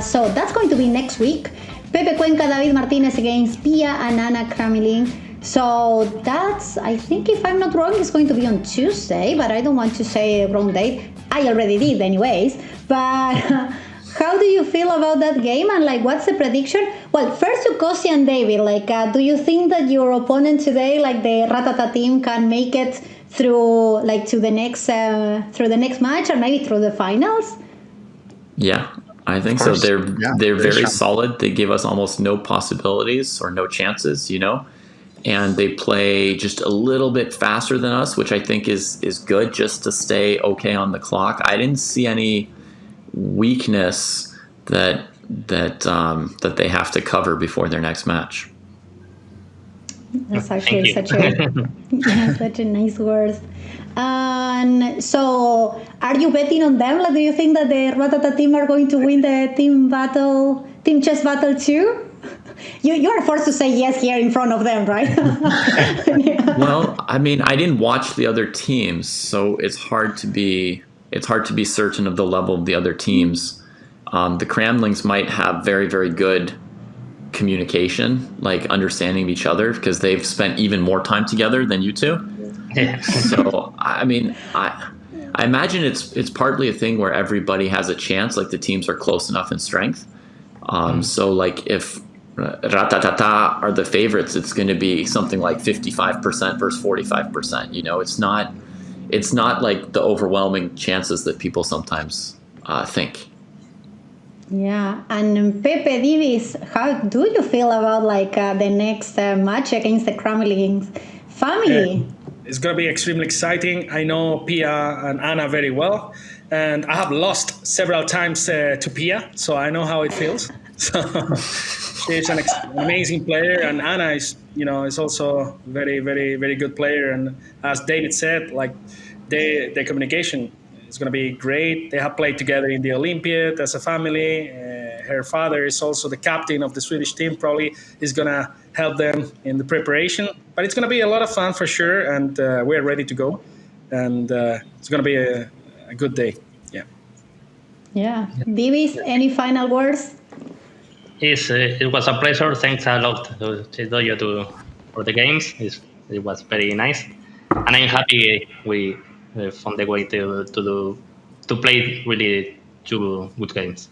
So that's going to be next week. Pepe Cuenca, David Martinez against Pia and Anna Cramling. So that's, I think if I'm not wrong, it's going to be on Tuesday, but I don't want to say a wrong date. I already did anyways. But how do you feel about that game, and like what's the prediction? Well, first to Kosi and David, like do you think that your opponent today, like the Ratata team, can make it through like to the next match, or maybe through the finals? Yeah, I think so. They're very solid. They give us almost no possibilities or no chances, you know. And they play just a little bit faster than us, which I think is good, just to stay okay on the clock. I didn't see any weakness that they have to cover before their next match. That's actually such a nice word. And so, are you betting on them? Like, do you think that the Ratata team are going to win the team chess battle too? You are forced to say yes here in front of them, right? Yeah. Well, I mean, I didn't watch the other teams, so it's hard to be certain of the level of the other teams. The Cramlings might have very, very good communication, like understanding of each other, because they've spent even more time together than you two. So, I mean, I imagine it's partly a thing where everybody has a chance, like the teams are close enough in strength. So, like, if Ratatata are the favorites, it's going to be something like 55% versus 45%. You know, it's not like the overwhelming chances that people sometimes think. Yeah, and Pepe Divis, how do you feel about like the next match against the Cramling family? It's going to be extremely exciting. I know Pia and Anna very well, and I have lost several times to Pia, so I know how it feels. So she's an amazing player, and Anna is also very, very, very good player. And as David said, like the communication is going to be great. They have played together in the Olympiad as a family. Her father is also the captain of the Swedish team. Probably is going to help them in the preparation. But it's going to be a lot of fun for sure, and we're ready to go. And it's going to be a good day. Yeah. Yeah. Divis, any final words? It was a pleasure. Thanks a lot to ChessDojo for the games. It was very nice, and I'm happy we found the way to play really two good games.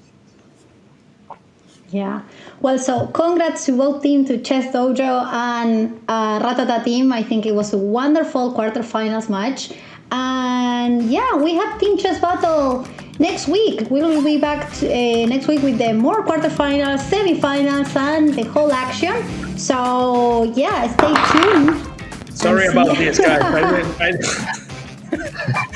Yeah. Well, so congrats to both teams, to ChessDojo and Ratata team. I think it was a wonderful quarterfinals match. And yeah, we have Team Chess Battle next week. We will be back next week with the more quarterfinals, semifinals, and the whole action. So yeah, stay tuned. Sorry about this, guys.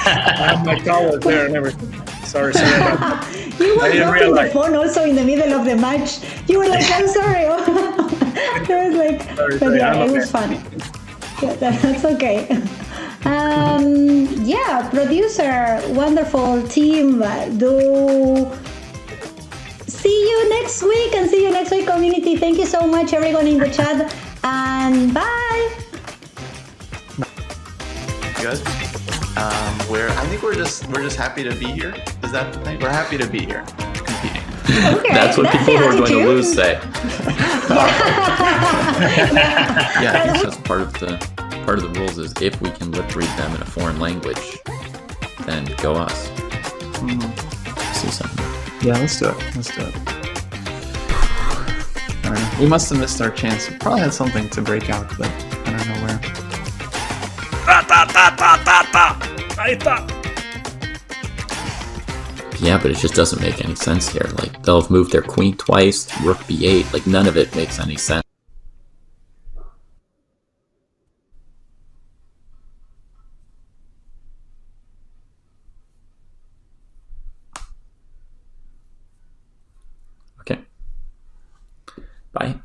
I have my towel there and everything. Sorry about that. You were dropping the phone also in the middle of the match. You were like, I'm sorry. I was like, but yeah, it was fun. Yeah, that's okay. Yeah, producer, wonderful team. Do see you next week, and see you next week, community. Thank you so much, everyone in the chat, and bye. Good. I think we're just happy to be here. Is that the thing? We're happy to be here, competing. Okay, that's what people who are going to lose say. Yeah, I think that's part of the rules is if we can lip read them in a foreign language, then go us. See something. Yeah, let's do it. don't know. We must have missed our chance. We probably had something to break out, but I don't know where. Ahí está. Yeah, but it just doesn't make any sense here. Like, they'll have moved their queen twice, rook b8. Like, none of it makes any sense. Okay. Bye.